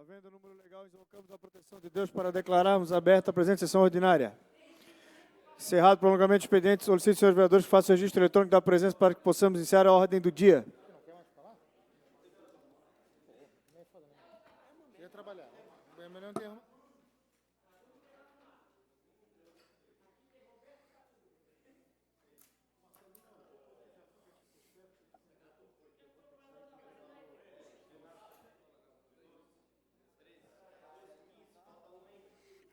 Havendo número legal, invocamos a proteção de Deus para declararmos aberta a presente sessão ordinária. Encerrado o prolongamento do expediente, solicito, senhores vereadores, que façam o registro eletrônico da presença para que possamos iniciar a ordem do dia.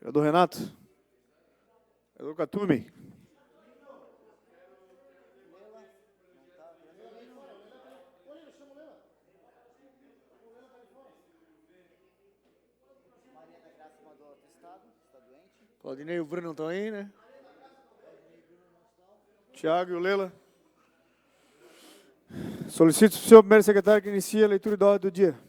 Vereador Renato. Vereador Catume. Claudinei e o Bruno não estão aí, né? Tiago e o Lela. Solicito o senhor primeiro secretário que inicie a leitura da ordem do dia.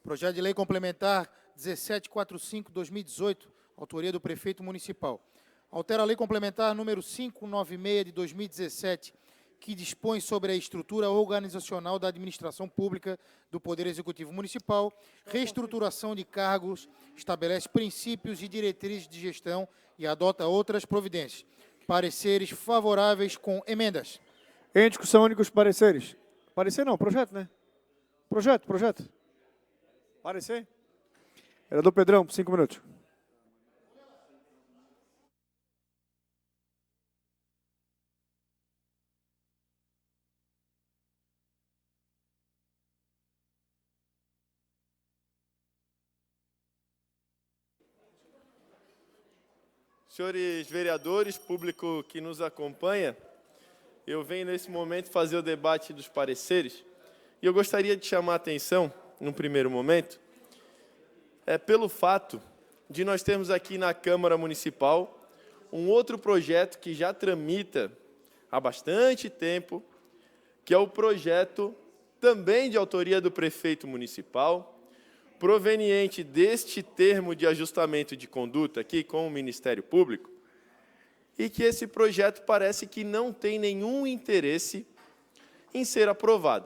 Projeto de Lei Complementar 1745/2018, autoria do Prefeito Municipal. Altera a Lei Complementar número 596 de 2017, que dispõe sobre a estrutura organizacional da administração pública do Poder Executivo Municipal, reestruturação de cargos, estabelece princípios e diretrizes de gestão e adota outras providências. Pareceres favoráveis com emendas. Em discussão, únicos pareceres. Parecer não, projeto, né? Projeto. Parecer? Vereador Pedrão, por 5 minutos. Senhores vereadores, público que nos acompanha, eu venho nesse momento fazer o debate dos pareceres e eu gostaria de chamar a atenção, num primeiro momento, pelo fato de nós termos aqui na Câmara Municipal um outro projeto que já tramita há bastante tempo, que é o projeto também de autoria do prefeito municipal, proveniente deste termo de ajustamento de conduta aqui com o Ministério Público, e que esse projeto parece que não tem nenhum interesse em ser aprovado.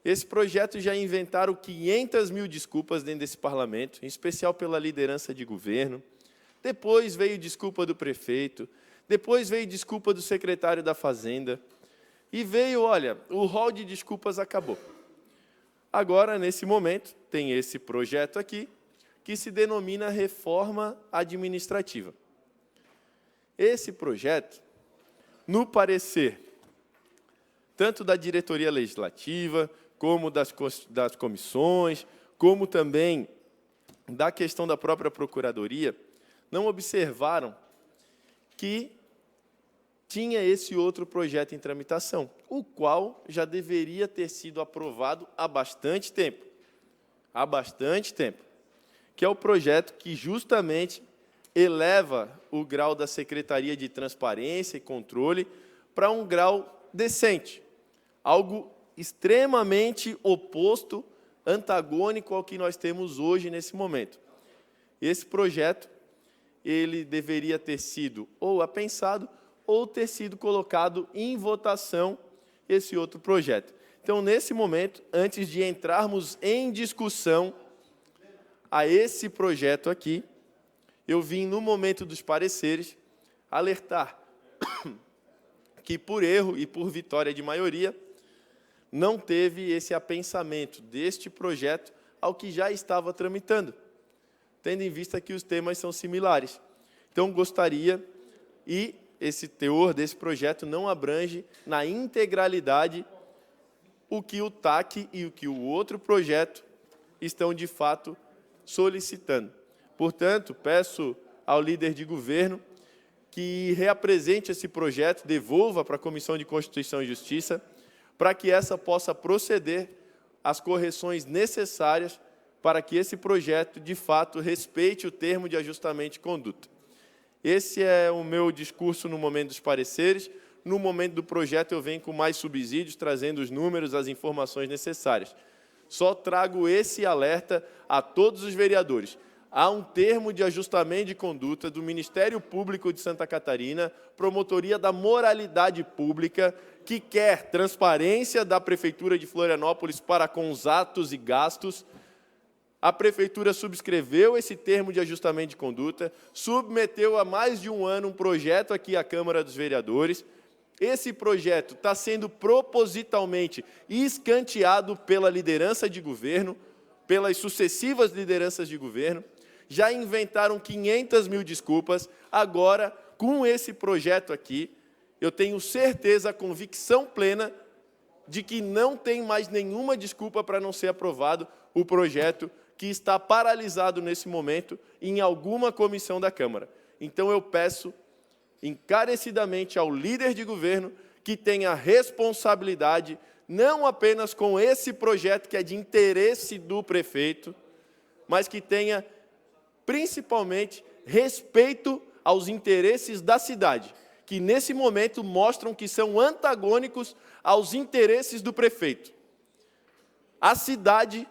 Esse projeto já inventaram 500 mil desculpas dentro desse parlamento, em especial pela liderança de governo. Depois veio desculpa do prefeito, depois veio desculpa do secretário da Fazenda, e veio, olha, o rol de desculpas acabou. Agora, nesse momento, tem esse projeto aqui, que se denomina reforma administrativa. Esse projeto, no parecer, tanto da diretoria legislativa, como das comissões, como também da questão da própria procuradoria, não observaram que tinha esse outro projeto em tramitação, o qual já deveria ter sido aprovado há bastante tempo, que é o projeto que justamente eleva o grau da Secretaria de Transparência e Controle para um grau decente, algo extremamente oposto, antagônico ao que nós temos hoje nesse momento. Esse projeto, ele deveria ter sido ou apensado ou ter sido colocado em votação esse outro projeto. Então, nesse momento, antes de entrarmos em discussão a esse projeto aqui, eu vim, no momento dos pareceres, alertar que, por erro e por vitória de maioria, não teve esse apensamento deste projeto ao que já estava tramitando, tendo em vista que os temas são similares. Então, gostaria, e esse teor desse projeto não abrange na integralidade o que o TAC e o que o outro projeto estão, de fato, solicitando. Portanto, peço ao líder de governo que reapresente esse projeto, devolva para a Comissão de Constituição e Justiça, para que essa possa proceder às correções necessárias para que esse projeto, de fato, respeite o termo de ajustamento de conduta. Esse é o meu discurso no momento dos pareceres. No momento do projeto, eu venho com mais subsídios, trazendo os números, as informações necessárias. Só trago esse alerta a todos os vereadores. Há um termo de ajustamento de conduta do Ministério Público de Santa Catarina, Promotoria da Moralidade Pública, que quer transparência da Prefeitura de Florianópolis para com os atos e gastos, A Prefeitura subscreveu esse termo de ajustamento de conduta, submeteu há mais de um ano um projeto aqui à Câmara dos Vereadores. Esse projeto está sendo propositalmente escanteado pela liderança de governo, pelas sucessivas lideranças de governo. Já inventaram 500 mil desculpas. Agora, com esse projeto aqui, eu tenho certeza, convicção plena, de que não tem mais nenhuma desculpa para não ser aprovado o projeto que está paralisado nesse momento em alguma comissão da Câmara. Então, eu peço encarecidamente ao líder de governo que tenha responsabilidade, não apenas com esse projeto que é de interesse do prefeito, mas que tenha, principalmente, respeito aos interesses da cidade, que nesse momento mostram que são antagônicos aos interesses do prefeito. A cidade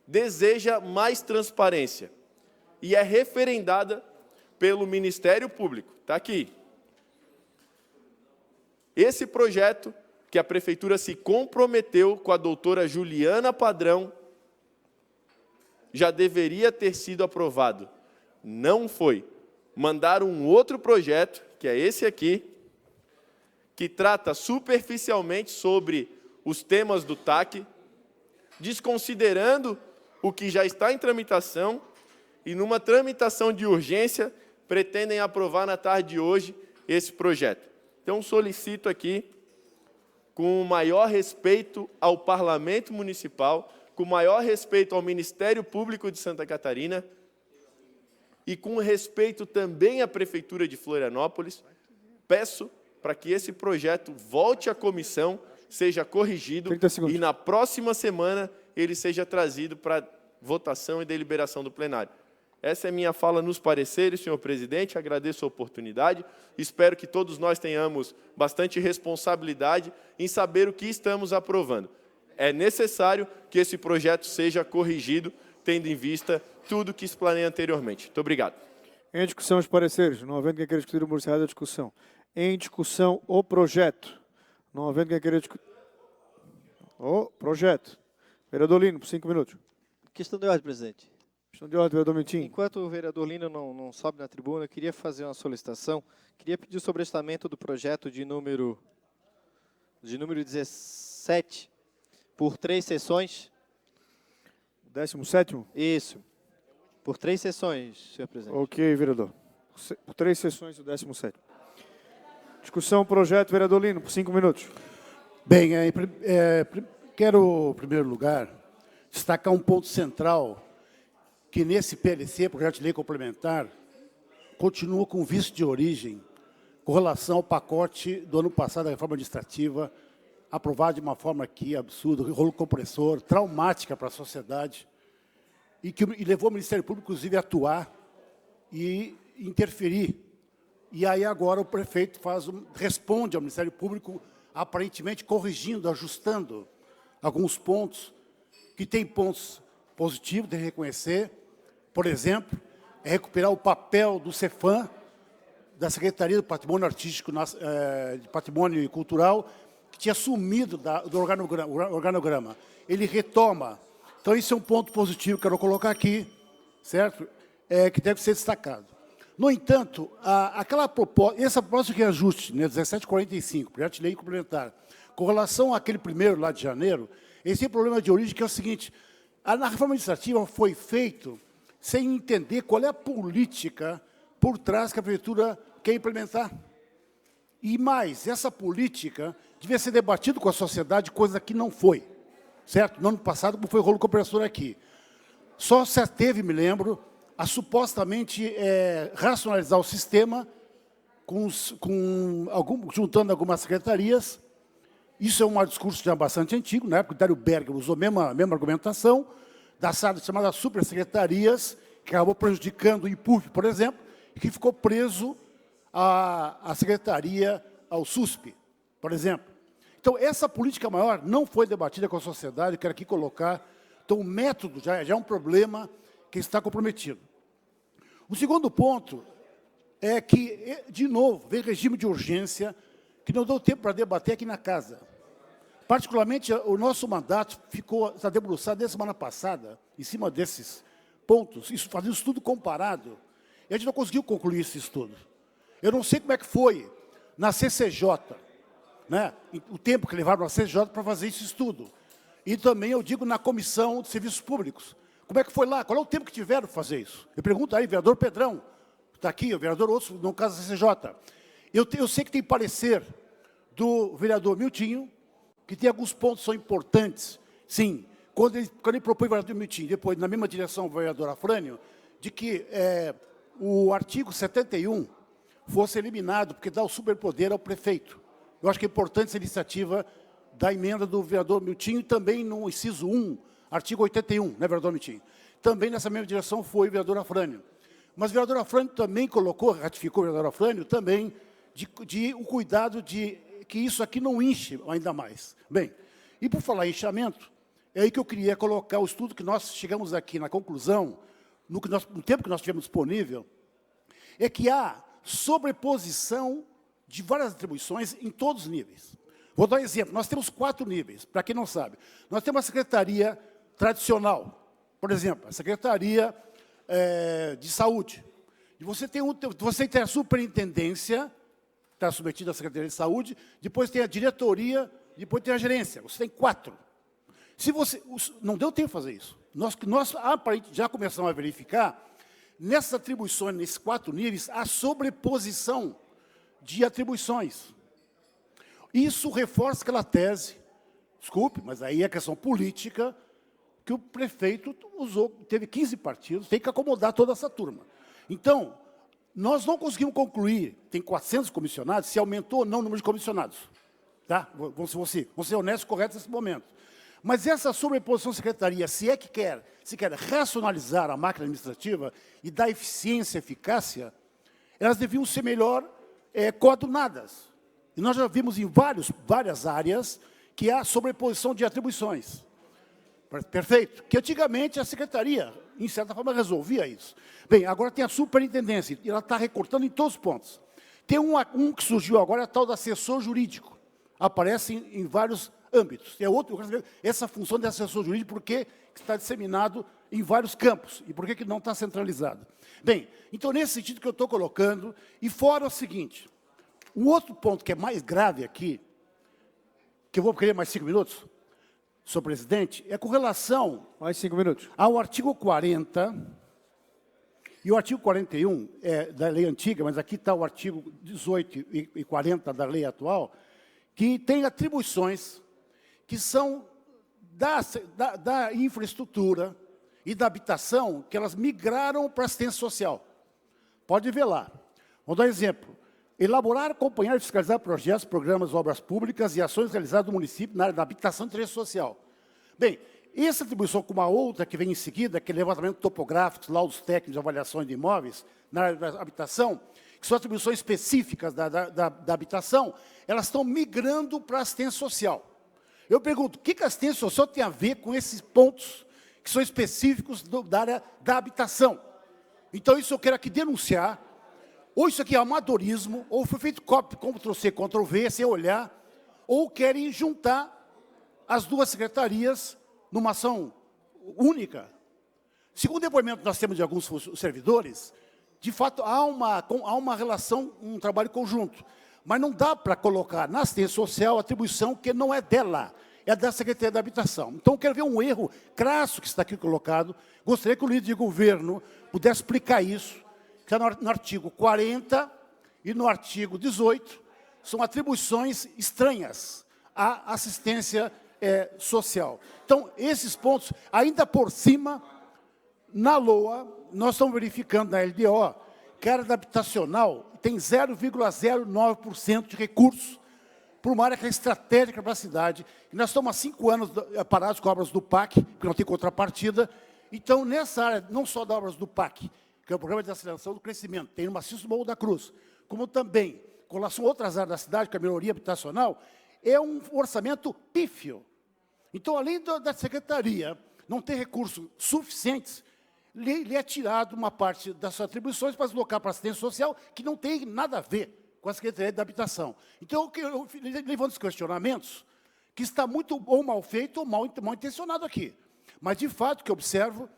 deseja mais transparência e é referendada pelo Ministério Público. Está aqui. Esse projeto que a Prefeitura se comprometeu com a doutora Juliana Padrão já deveria ter sido aprovado. Não foi. Mandaram um outro projeto, que é esse aqui, que trata superficialmente sobre os temas do TAC, desconsiderando o que já está em tramitação, e numa tramitação de urgência, pretendem aprovar na tarde de hoje esse projeto. Então, solicito aqui, com o maior respeito ao Parlamento Municipal, com o maior respeito ao Ministério Público de Santa Catarina e com respeito também à Prefeitura de Florianópolis, peço para que esse projeto volte à comissão, seja corrigido e na próxima semana ele seja trazido para votação e deliberação do plenário. Essa é a minha fala nos pareceres, senhor presidente, agradeço a oportunidade, espero que todos nós tenhamos bastante responsabilidade em saber o que estamos aprovando. É necessário que esse projeto seja corrigido, tendo em vista tudo o que explanei anteriormente. Muito obrigado. Em discussão os pareceres, não havendo quem queira discutir o encerrado da discussão. Em discussão o projeto, não havendo quem queira discutir o projeto. Vereador Lino, por 5 minutos. Questão de ordem, presidente. Questão de ordem, vereador Mentim. Enquanto o vereador Lino não sobe na tribuna, eu queria fazer uma solicitação. Queria pedir o sobrestamento do projeto de número 17 por 3 sessões. 17º? Isso. Por 3 sessões, senhor presidente. Ok, vereador. Por 3 sessões, o 17º. Discussão, projeto, vereador Lino, por 5 minutos. Bem, quero, em primeiro lugar, destacar um ponto central, que nesse PLC, Projeto de Lei Complementar, continua com vício de origem com relação ao pacote do ano passado da reforma administrativa, aprovado de uma forma aqui absurda, rolo compressor, traumática para a sociedade, e levou o Ministério Público, inclusive, a atuar e interferir. E aí agora o prefeito responde ao Ministério Público, aparentemente corrigindo, ajustando alguns pontos, que tem pontos positivos de reconhecer. Por exemplo, é recuperar o papel do Cefam, da Secretaria do Patrimônio Artístico, de Patrimônio Cultural, que tinha sumido do organograma. Ele retoma. Então, isso é um ponto positivo que eu quero colocar aqui, certo? Que deve ser destacado. No entanto, essa proposta de reajuste, né, 1745, projeto de lei complementar, com relação àquele primeiro lá de janeiro, esse é o problema de origem, que é o seguinte: a reforma administrativa foi feita sem entender qual é a política por trás que a prefeitura quer implementar. E mais, essa política devia ser debatida com a sociedade, coisa que não foi, certo? No ano passado, como foi o rolo compressor aqui. Só se teve, me lembro, a supostamente racionalizar o sistema, juntando algumas secretarias. Isso é um discurso já bastante antigo, na época o Dário Berger usou a mesma argumentação, das chamadas supersecretarias, que acabou prejudicando o IPUF, por exemplo, e que ficou preso à secretaria, ao SUSP, por exemplo. Então, essa política maior não foi debatida com a sociedade, eu quero aqui colocar. Então, o método já é um problema que está comprometido. O segundo ponto é que, de novo, vem regime de urgência, que não deu tempo para debater aqui na casa. Particularmente, o nosso mandato está debruçado desde a semana passada, em cima desses pontos, isso, fazendo um estudo comparado, e a gente não conseguiu concluir esse estudo. Eu não sei como é que foi na CCJ, né, o tempo que levaram na CCJ para fazer esse estudo. E também, eu digo, na Comissão de Serviços Públicos. Como é que foi lá? Qual é o tempo que tiveram para fazer isso? Eu pergunto aí, vereador Pedrão, está aqui, o vereador Osso, no caso da CCJ. Eu sei que tem parecer do vereador Miltinho, que tem alguns pontos que são importantes. Sim, quando ele propõe o vereador Miltinho, depois, na mesma direção, o vereador Afrânio, de que o artigo 71 fosse eliminado, porque dá o superpoder ao prefeito. Eu acho que é importante essa iniciativa da emenda do vereador Miltinho, também no inciso 1, artigo 81, né, vereador Miltinho? Também nessa mesma direção foi o vereador Afrânio. Mas o vereador Afrânio também colocou, ratificou o vereador Afrânio, também de o cuidado de que isso aqui não enche ainda mais. Bem, e por falar em inchamento, é aí que eu queria colocar o estudo que nós chegamos aqui na conclusão, no tempo que nós tivemos disponível, é que há sobreposição de várias atribuições em todos os níveis. Vou dar um exemplo. Nós temos 4 níveis, para quem não sabe. Nós temos a secretaria tradicional, por exemplo, a secretaria de saúde. E você tem a superintendência, está submetida à Secretaria de Saúde, depois tem a diretoria, depois tem a gerência. Você tem 4. Se você, não deu tempo de fazer isso. Nós aparentemente já começamos a verificar, nessas atribuições, nesses 4 níveis, a sobreposição de atribuições. Isso reforça aquela tese, desculpe, mas aí é questão política, que o prefeito teve 15 partidos, tem que acomodar toda essa turma. Então, nós não conseguimos concluir, tem 400 comissionados, se aumentou ou não o número de comissionados. Tá? Vamos ser honestos e corretos nesse momento. Mas essa sobreposição secretaria, se quer racionalizar a máquina administrativa e dar eficiência e eficácia, elas deviam ser melhor coordenadas. E nós já vimos em várias áreas que há sobreposição de atribuições. Perfeito? Que antigamente a secretaria, em certa forma, resolvia isso. Bem, agora tem a superintendência, e ela está recortando em todos os pontos. Tem um que surgiu agora, é a tal do assessor jurídico. Aparece em vários âmbitos. É outro, eu quero saber essa função de assessor jurídico, por que está disseminado em vários campos, e por que não está centralizado. Bem, então, nesse sentido que eu estou colocando, e fora o seguinte, um outro ponto que é mais grave aqui, que eu vou querer mais 5 minutos, senhor presidente, é com relação Mais 5 minutos. ao artigo 40, e o artigo 41 é da lei antiga, mas aqui está o artigo 18 e 40 da lei atual, que tem atribuições que são da infraestrutura e da habitação, que elas migraram para a assistência social. Pode ver lá. Vou dar um exemplo. Elaborar, acompanhar e fiscalizar projetos, programas, obras públicas e ações realizadas no município na área da habitação e interesse social. Bem, essa atribuição com uma outra que vem em seguida, que é levantamento topográfico, laudos técnicos de avaliações de imóveis na área da habitação, que são atribuições específicas da habitação, elas estão migrando para a assistência social. Eu pergunto, o que a assistência social tem a ver com esses pontos que são específicos da área da habitação? Então, isso eu quero aqui denunciar, ou isso aqui é amadorismo, ou foi feito Ctrl-C, Ctrl-V, sem olhar, ou querem juntar as duas secretarias numa ação única. Segundo o depoimento que nós temos de alguns servidores, de fato, há uma relação, um trabalho conjunto. Mas não dá para colocar na assistência social a atribuição que não é dela, é da Secretaria da Habitação. Então, eu quero ver um erro crasso que está aqui colocado. Gostaria que o líder de governo pudesse explicar isso, que está no artigo 40 e no artigo 18, são atribuições estranhas à assistência social. Então, esses pontos, ainda por cima, na LOA, nós estamos verificando na LDO, que a área da habitacional tem 0,09% de recursos para uma área que é estratégica para a cidade. E nós estamos há 5 anos parados com obras do PAC, que não tem contrapartida. Então, nessa área, não só das obras do PAC, que é o Programa de Aceleração do Crescimento, tem no Maciço do Morro da Cruz, como também, com relação a outras áreas da cidade, que é a melhoria habitacional, é um orçamento pífio. Então, além da secretaria não ter recursos suficientes, lhe é tirado uma parte das suas atribuições para deslocar para a assistência social, que não tem nada a ver com a Secretaria da Habitação. Então, eu levanto os questionamentos, que está muito ou mal feito ou mal intencionado aqui. Mas, de fato, o que eu observo,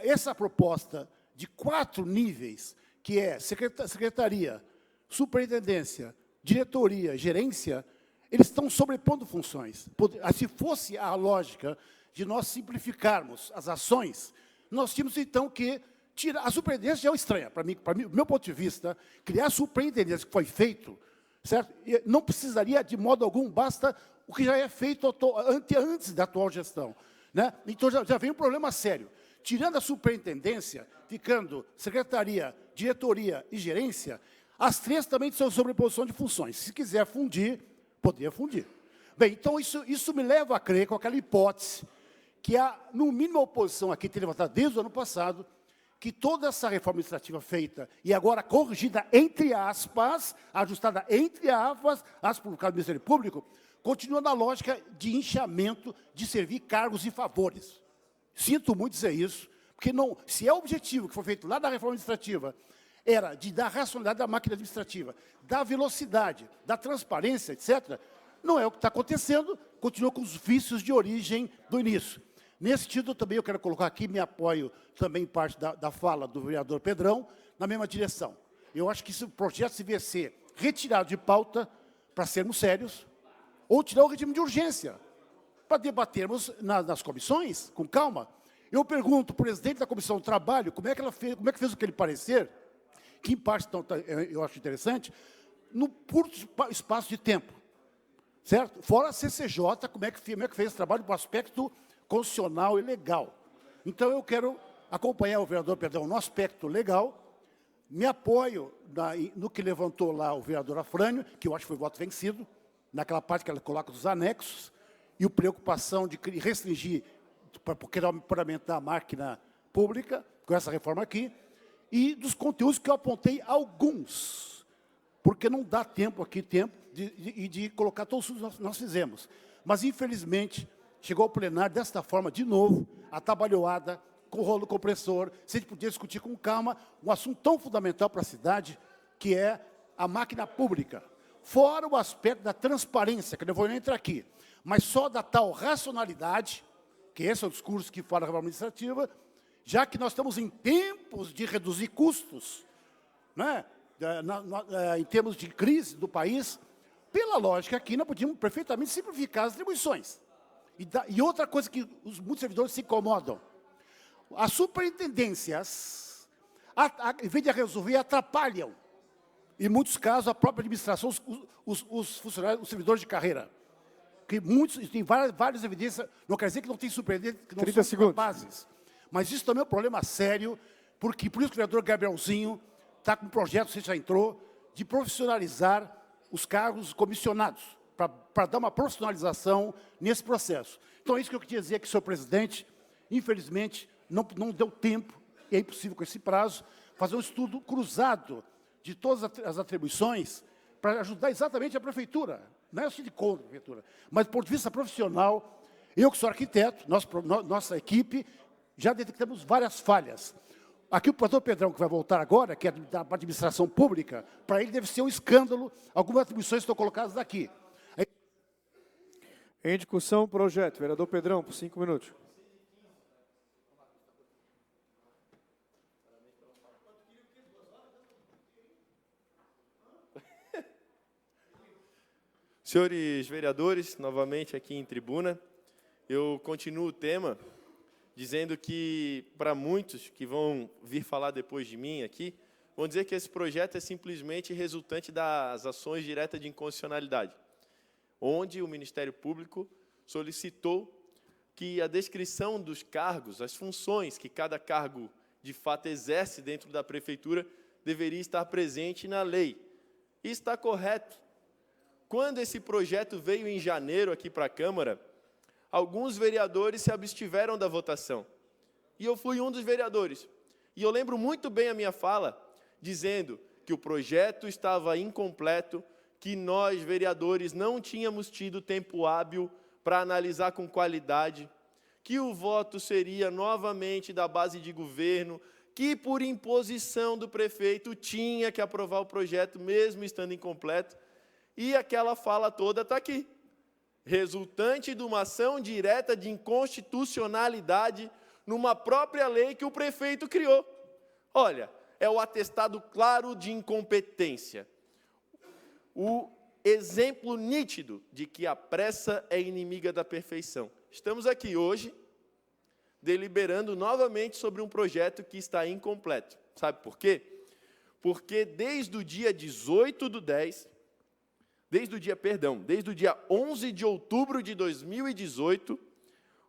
essa proposta de 4 níveis, que é secretaria, superintendência, diretoria, gerência, eles estão sobrepondo funções. Se fosse a lógica de nós simplificarmos as ações, nós tínhamos, então, que tirar... A superintendência já é estranha, para mim, do meu ponto de vista, criar a superintendência que foi feito, certo? Não precisaria, de modo algum, basta o que já é feito antes da atual gestão. Né? Então, já vem um problema sério. Tirando a superintendência, ficando secretaria, diretoria e gerência, as 3 também são sobreposição de funções. Se quiser fundir, poderia fundir. Bem, então, isso me leva a crer com aquela hipótese que há, no mínimo, a oposição aqui tem levantado desde o ano passado, que toda essa reforma administrativa feita e agora corrigida, entre aspas, ajustada, entre aspas por causa do Ministério Público, continua na lógica de inchamento, de servir cargos e favores. Sinto muito dizer isso, porque não, se é o objetivo que foi feito lá da reforma administrativa, era de dar racionalidade à máquina administrativa, da velocidade, da transparência, etc., não é o que está acontecendo, continua com os vícios de origem do início. Nesse sentido, também eu quero colocar aqui, me apoio também em parte da fala do vereador Pedrão, na mesma direção. Eu acho que esse projeto devia ser retirado de pauta para sermos sérios, ou tirar o regime de urgência, para debatermos nas comissões, com calma. Eu pergunto, o presidente da Comissão do Trabalho, como é que fez aquele parecer, que em parte eu acho interessante, no curto espaço de tempo, certo? Fora a CCJ, como é que fez esse trabalho para o aspecto constitucional e legal. Então, eu quero acompanhar o vereador Pedrão no aspecto legal, me apoio no que levantou lá o vereador Afrânio, que eu acho que foi voto vencido, naquela parte que ela coloca dos anexos, e a preocupação de restringir, para aumentar a máquina pública, com essa reforma aqui, e dos conteúdos que eu apontei alguns, porque não dá tempo aqui, de colocar todos os que nós fizemos. Mas, infelizmente, chegou ao plenário desta forma, de novo, atabalhoada, com rolo compressor, se a gente podia discutir com calma um assunto tão fundamental para a cidade, que é a máquina pública. Fora o aspecto da transparência, que eu não vou nem entrar aqui, mas só da tal racionalidade, que esse é o discurso que fala da reforma administrativa, já que nós estamos em tempos de reduzir custos, né, em termos de crise do país, pela lógica aqui, nós podíamos perfeitamente simplificar as atribuições. E outra coisa que muitos servidores se incomodam, as superintendências, em vez de resolver, atrapalham, em muitos casos, a própria administração, os funcionários, os servidores de carreira. Que muitos, tem várias evidências, não quer dizer que não tem superintendentes, que não são capazes. Mas isso também é um problema sério, porque por isso que o vereador Gabrielzinho está com um projeto, você já entrou, de profissionalizar os cargos comissionados, para dar uma profissionalização nesse processo. Então, é isso que eu queria dizer, que, senhor presidente, infelizmente, não deu tempo, e é impossível com esse prazo, fazer um estudo cruzado de todas as atribuições para ajudar exatamente a prefeitura. Não é assim de contra a prefeitura, mas do ponto de vista profissional, eu que sou arquiteto, nossa equipe, já detectamos várias falhas. Aqui o pastor Pedrão, que vai voltar agora, que é da administração pública, para ele deve ser um escândalo, algumas atribuições estão colocadas aqui. Em discussão, projeto. Vereador Pedrão, por 5 minutos. Senhores vereadores, novamente aqui em tribuna, eu continuo o tema dizendo que, para muitos que vão vir falar depois de mim aqui, vão dizer que esse projeto é simplesmente resultante das ações diretas de inconstitucionalidade, onde o Ministério Público solicitou que a descrição dos cargos, as funções que cada cargo de fato exerce dentro da prefeitura, deveria estar presente na lei. E está correto. Quando esse projeto veio em janeiro aqui para a Câmara, alguns vereadores se abstiveram da votação. E eu fui um dos vereadores. E eu lembro muito bem a minha fala, dizendo que o projeto estava incompleto, que nós, vereadores, não tínhamos tido tempo hábil para analisar com qualidade, que o voto seria novamente da base de governo, que por imposição do prefeito tinha que aprovar o projeto, mesmo estando incompleto. E aquela fala toda está aqui, resultante de uma ação direta de inconstitucionalidade numa própria lei que o prefeito criou. Olha, é o atestado claro de incompetência. O exemplo nítido de que a pressa é inimiga da perfeição. Estamos aqui hoje deliberando novamente sobre um projeto que está incompleto. Sabe por quê? Porque desde o dia 18/10, desde o dia 11 de outubro de 2018,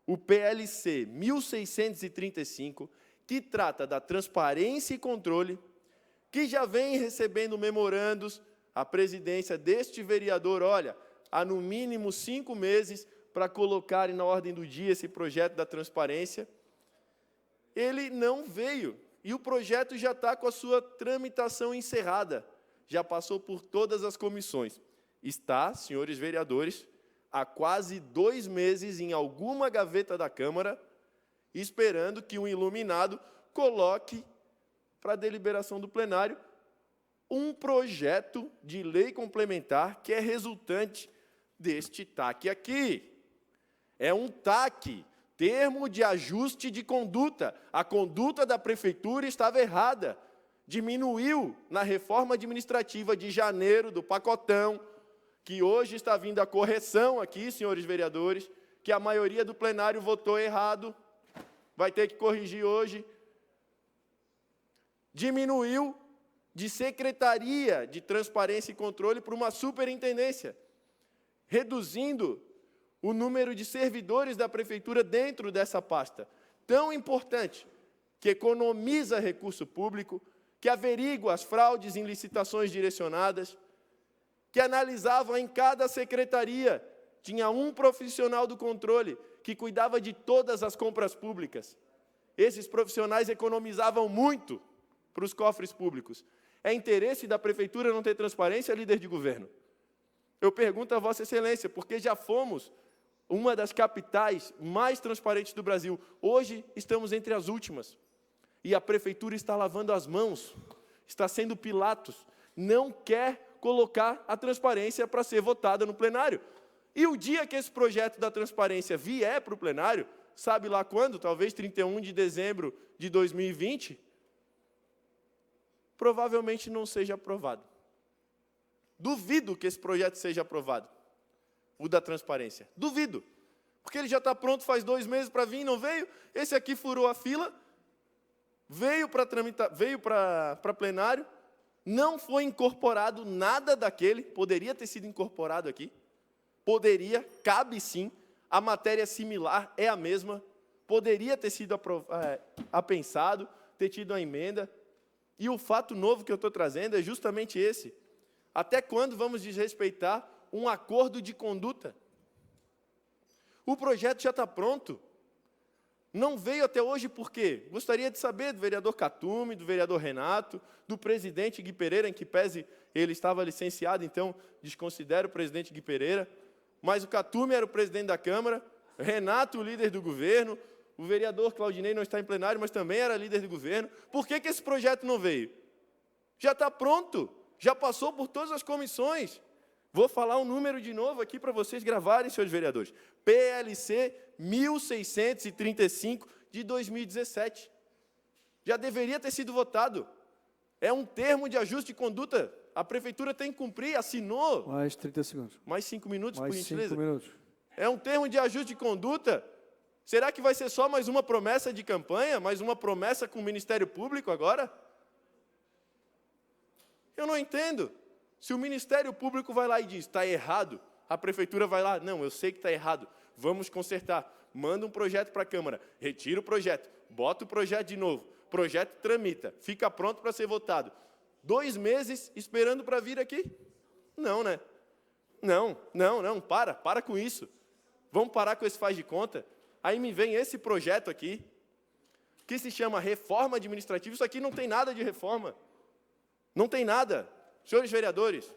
o PLC 1635, que trata da transparência e controle, que já vem recebendo memorandos, a presidência deste vereador, olha, há no mínimo 5 meses para colocarem na ordem do dia esse projeto da transparência, ele não veio. E o projeto já está com a sua tramitação encerrada, já passou por todas as comissões. Está, senhores vereadores, há quase 2 meses em alguma gaveta da Câmara, esperando que um iluminado coloque para a deliberação do plenário um projeto de lei complementar que é resultante deste TAC aqui. É um TAC, termo de ajuste de conduta. A conduta da prefeitura estava errada. Diminuiu na reforma administrativa de janeiro do pacotão, que hoje está vindo a correção aqui, senhores vereadores, que a maioria do plenário votou errado, vai ter que corrigir hoje. Diminuiu de Secretaria de Transparência e Controle para uma superintendência, reduzindo o número de servidores da prefeitura dentro dessa pasta, tão importante, que economiza recurso público, que averigua as fraudes em licitações direcionadas, que analisava em cada secretaria, tinha um profissional do controle que cuidava de todas as compras públicas. Esses profissionais economizavam muito para os cofres públicos. É interesse da prefeitura não ter transparência, líder de governo? Eu pergunto a Vossa Excelência, porque já fomos uma das capitais mais transparentes do Brasil. Hoje estamos entre as últimas. E a prefeitura está lavando as mãos, está sendo Pilatos, não quer colocar a transparência para ser votada no plenário. E o dia que esse projeto da transparência vier para o plenário, sabe lá quando? Talvez 31 de dezembro de 2020, provavelmente não seja aprovado. Duvido que esse projeto seja aprovado, o da transparência. Duvido, porque ele já está pronto faz 2 meses para vir, não veio. Esse aqui furou a fila, veio para tramitar, veio para plenário, não foi incorporado nada daquele, poderia ter sido incorporado aqui, poderia, cabe sim, a matéria similar é a mesma, poderia ter sido apensado, ter tido a emenda. E o fato novo que eu estou trazendo é justamente esse. Até quando vamos desrespeitar um acordo de conduta? O projeto já está pronto. Não veio até hoje por quê? Gostaria de saber do vereador Catume, do vereador Renato, do presidente Gui Pereira, em que pese ele estava licenciado, então desconsidero o presidente Gui Pereira, mas o Catume era o presidente da Câmara, Renato o líder do governo, o vereador Claudinei não está em plenário, mas também era líder do governo. Por que esse projeto não veio? Já está pronto, já passou por todas as comissões. Vou falar um número de novo aqui para vocês gravarem, senhores vereadores. PLC 1635 de 2017. Já deveria ter sido votado. É um termo de ajuste de conduta. A prefeitura tem que cumprir, assinou. Mais 30 segundos. Mais 5 minutos, Mais por gentileza. 5 minutos. É um termo de ajuste de conduta. Será que vai ser só mais uma promessa de campanha? Mais uma promessa com o Ministério Público agora? Eu não entendo. Se o Ministério Público vai lá e diz, está errado, a prefeitura vai lá, não, eu sei que está errado, vamos consertar. Manda um projeto para a Câmara, retira o projeto, bota o projeto de novo, projeto tramita, fica pronto para ser votado. 2 meses esperando para vir aqui? Não, né? Não, para com isso. Vamos parar com esse faz de conta. Aí me vem esse projeto aqui, que se chama reforma administrativa. Isso aqui não tem nada de reforma. Não tem nada. Senhores vereadores,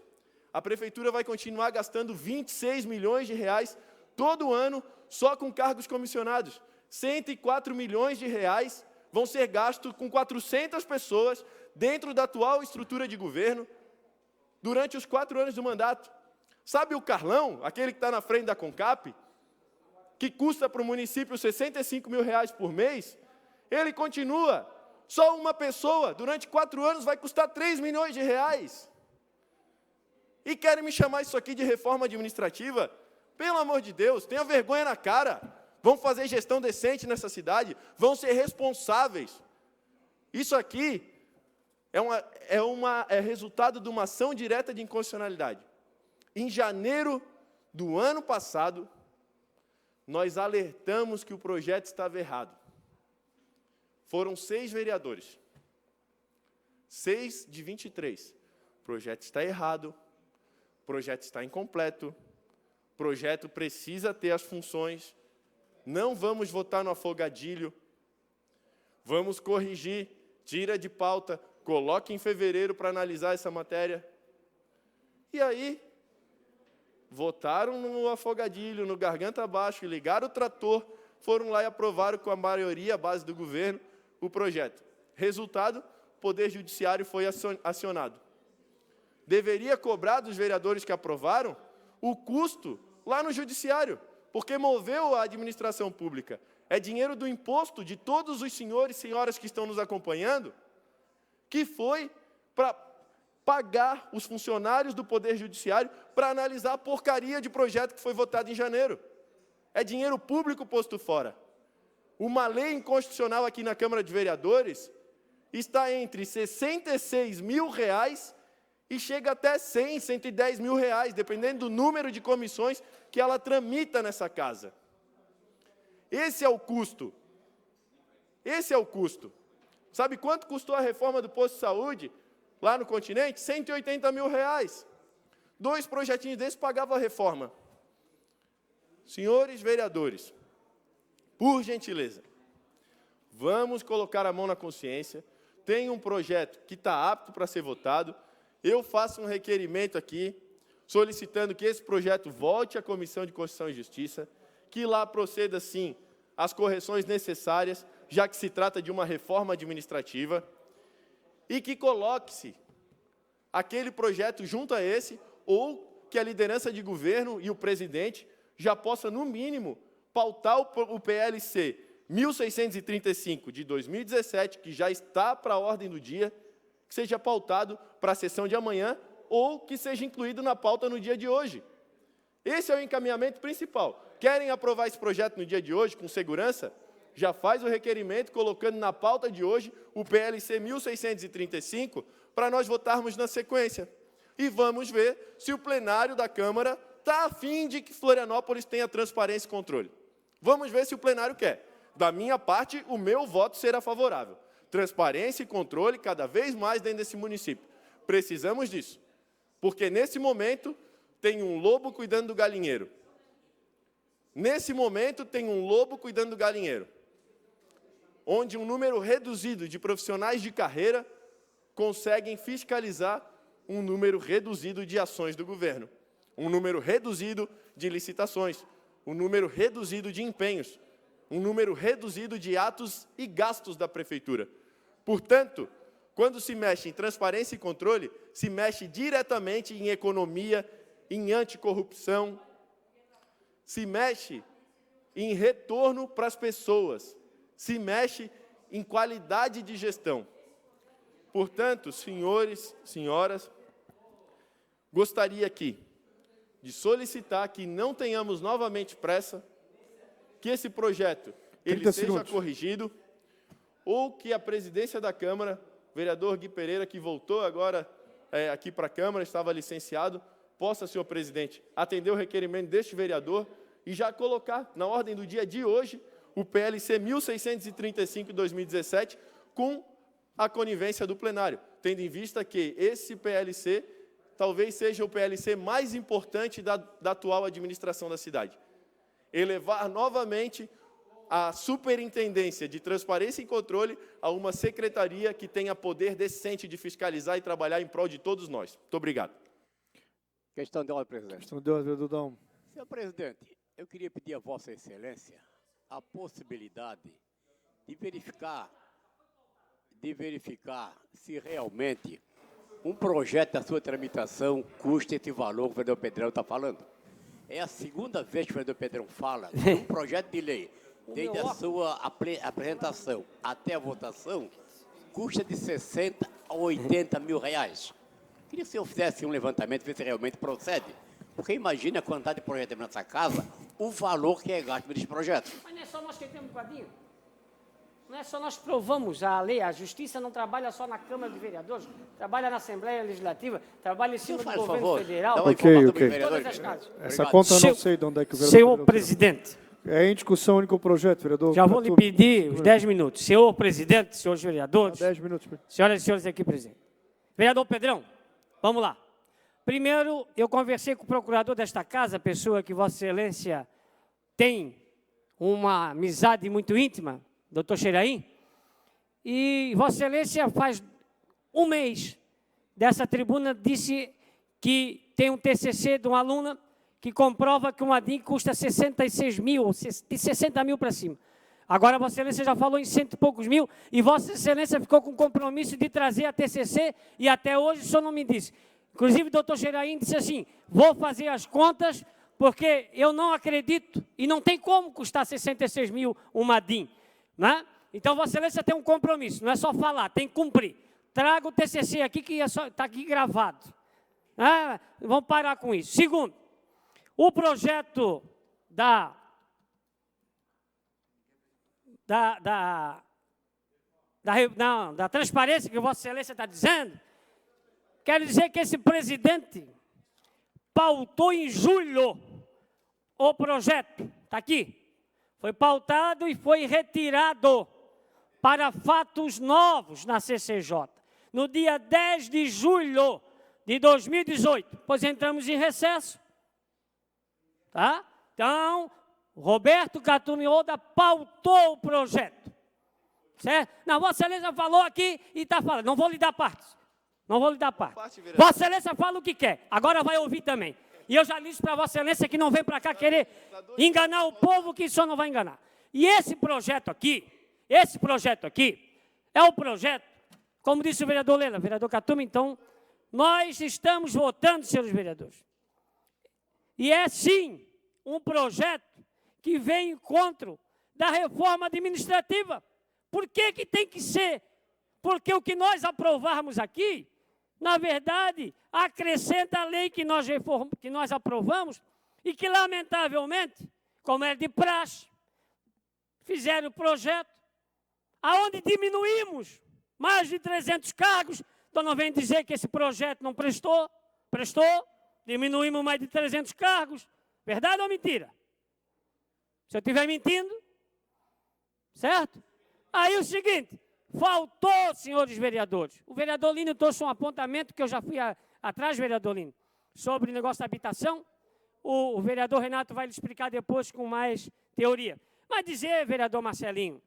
a prefeitura vai continuar gastando 26 milhões de reais todo ano só com cargos comissionados. 104 milhões de reais vão ser gastos com 400 pessoas dentro da atual estrutura de governo durante os 4 anos do mandato. Sabe o Carlão, aquele que está na frente da Concap, que custa para o município R$65 mil por mês? Ele continua. Só uma pessoa, durante 4 anos, vai custar R$3 milhões. E querem me chamar isso aqui de reforma administrativa? Pelo amor de Deus, tenha vergonha na cara. Vão fazer gestão decente nessa cidade, vão ser responsáveis. Isso aqui é resultado de uma ação direta de inconstitucionalidade. Em janeiro do ano passado, nós alertamos que o projeto estava errado. Foram 6 vereadores. 6 de 23. O projeto está errado, o projeto está incompleto, o projeto precisa ter as funções, não vamos votar no afogadilho, vamos corrigir, tira de pauta, coloque em fevereiro para analisar essa matéria. E aí, votaram no afogadilho, no garganta abaixo, ligaram o trator, foram lá e aprovaram com a maioria, a base do governo, o projeto. Resultado, o Poder Judiciário foi acionado. Deveria cobrar dos vereadores que aprovaram o custo lá no Judiciário, porque moveu a administração pública. É dinheiro do imposto de todos os senhores e senhoras que estão nos acompanhando, que foi para pagar os funcionários do Poder Judiciário para analisar a porcaria de projeto que foi votado em janeiro. É dinheiro público posto fora. Uma lei inconstitucional aqui na Câmara de Vereadores está entre R$66 mil e chega até 100, 110 mil reais, dependendo do número de comissões que ela tramita nessa casa. Esse é o custo. Esse é o custo. Sabe quanto custou a reforma do posto de saúde lá no continente? R$180 mil. 2 projetinhos desses pagavam a reforma. Senhores vereadores, por gentileza, vamos colocar a mão na consciência. Tem um projeto que está apto para ser votado. Eu faço um requerimento aqui, solicitando que esse projeto volte à Comissão de Constituição e Justiça, que lá proceda, sim, as correções necessárias, já que se trata de uma reforma administrativa, e que coloque-se aquele projeto junto a esse, ou que a liderança de governo e o presidente já possa, no mínimo, pautar o PLC 1635 de 2017, que já está para a ordem do dia, que seja pautado para a sessão de amanhã, ou que seja incluído na pauta no dia de hoje. Esse é o encaminhamento principal. Querem aprovar esse projeto no dia de hoje, com segurança? Já faz o requerimento, colocando na pauta de hoje o PLC 1635, para nós votarmos na sequência. E vamos ver se o plenário da Câmara está a fim de que Florianópolis tenha transparência e controle. Vamos ver se o plenário quer. Da minha parte, o meu voto será favorável. Transparência e controle cada vez mais dentro desse município. Precisamos disso. Porque, nesse momento, tem um lobo cuidando do galinheiro. Nesse momento, tem um lobo cuidando do galinheiro. Onde um número reduzido de profissionais de carreira conseguem fiscalizar um número reduzido de ações do governo. Um número reduzido de licitações. Um número reduzido de empenhos. Um número reduzido de atos e gastos da prefeitura. Portanto, quando se mexe em transparência e controle, se mexe diretamente em economia, em anticorrupção, se mexe em retorno para as pessoas, se mexe em qualidade de gestão. Portanto, senhores, senhoras, gostaria aqui de solicitar que não tenhamos novamente pressa, que esse projeto ele seja corrigido, ou que a presidência da Câmara, o vereador Gui Pereira, que voltou agora aqui para a Câmara, estava licenciado, possa, senhor presidente, atender o requerimento deste vereador e já colocar na ordem do dia de hoje o PLC 1635 de 2017 com a conivência do plenário, tendo em vista que esse PLC talvez seja o PLC mais importante da atual administração da cidade. Elevar novamente a Superintendência de Transparência e Controle a uma secretaria que tenha poder decente de fiscalizar e trabalhar em prol de todos nós. Muito obrigado. Questão de ordem, presidente. Questão de ordem, vereador Dalmo. Senhor presidente, eu queria pedir a Vossa Excelência a possibilidade de verificar se realmente Um projeto da sua tramitação custa esse valor que o vereador Pedrão está falando. É a segunda vez que o vereador Pedrão fala que um projeto de lei, desde a sua apresentação até a votação, custa de 60 a 80 mil reais. Queria que o senhor fizesse um levantamento, ver se realmente procede. Porque imagine a quantidade de projetos nessa casa, o valor que é gasto nesse projeto. Mas não é só nós que temos quadrinho. Não é só nós que provamos a lei. A justiça não trabalha só na Câmara de Vereadores, trabalha na Assembleia Legislativa, trabalha em cima do Faz governo favor, federal. dá uma Ok, informação ok. para os vereadores. Todas as casas. Essa Obrigado. conta eu não Seu- sei de onde é que o vereador... Senhor Pedrão- presidente, É em discussão única o projeto, vereador. já vou lhe Catume. pedir os 10 minutos. Senhor presidente, senhores vereadores, 10 minutos. senhoras e senhores aqui presentes. Vereador Pedrão, vamos lá. Primeiro, eu conversei com o procurador desta casa, pessoa que Vossa Excelência tem uma amizade muito íntima, doutor Xeraim, e Vossa Excelência faz um mês dessa tribuna disse que tem um TCC de uma aluna que comprova que uma DIN custa 66 mil, de 60 mil para cima. Agora Vossa Excelência já falou em cento e poucos mil e Vossa Excelência ficou com o compromisso de trazer a TCC e até hoje o senhor não me disse. Inclusive o doutor Xeraim disse assim, vou fazer as contas porque eu não acredito e não tem como custar 66 mil uma DIN, né? Então Vossa Excelência tem um compromisso, não é só falar, tem que cumprir. Traga o TCC aqui que está aqui gravado. Vamos parar com isso. Segundo, o projeto da transparência que Vossa Excelência está dizendo, quero dizer que esse presidente pautou em julho o projeto, está aqui, foi pautado e foi retirado para fatos novos na CCJ, no dia 10 de julho de 2018, pois entramos em recesso, tá? Então, Roberto Catume Oda pautou o projeto, certo? Não, Vossa Excelência falou aqui e está falando, não vou lhe dar partes, não vou lhe dar parte. Vossa Excelência fala o que quer, agora vai ouvir também. E eu já disse para Vossa Excelência que não vem para cá querer enganar o povo, que só não vai enganar. E esse projeto aqui é o projeto, como disse o vereador Lela, vereador Catume, então, nós estamos votando, senhores vereadores. E é sim um projeto que vem em encontro da reforma administrativa. Por que que tem que ser? Porque o que nós aprovarmos aqui, na verdade, acrescenta a lei que nós aprovamos e que, lamentavelmente, como é de praxe, fizeram o projeto, aonde diminuímos mais de 300 cargos, então não vem dizer que esse projeto não prestou, diminuímos mais de 300 cargos, verdade ou mentira? Se eu estiver mentindo, certo? Aí o seguinte, faltou, senhores vereadores, o vereador Lino trouxe um apontamento que eu já fui atrás, vereador Lino, sobre o negócio da habitação, o vereador Renato vai lhe explicar depois com mais teoria. Mas dizer, vereador Marcelinho,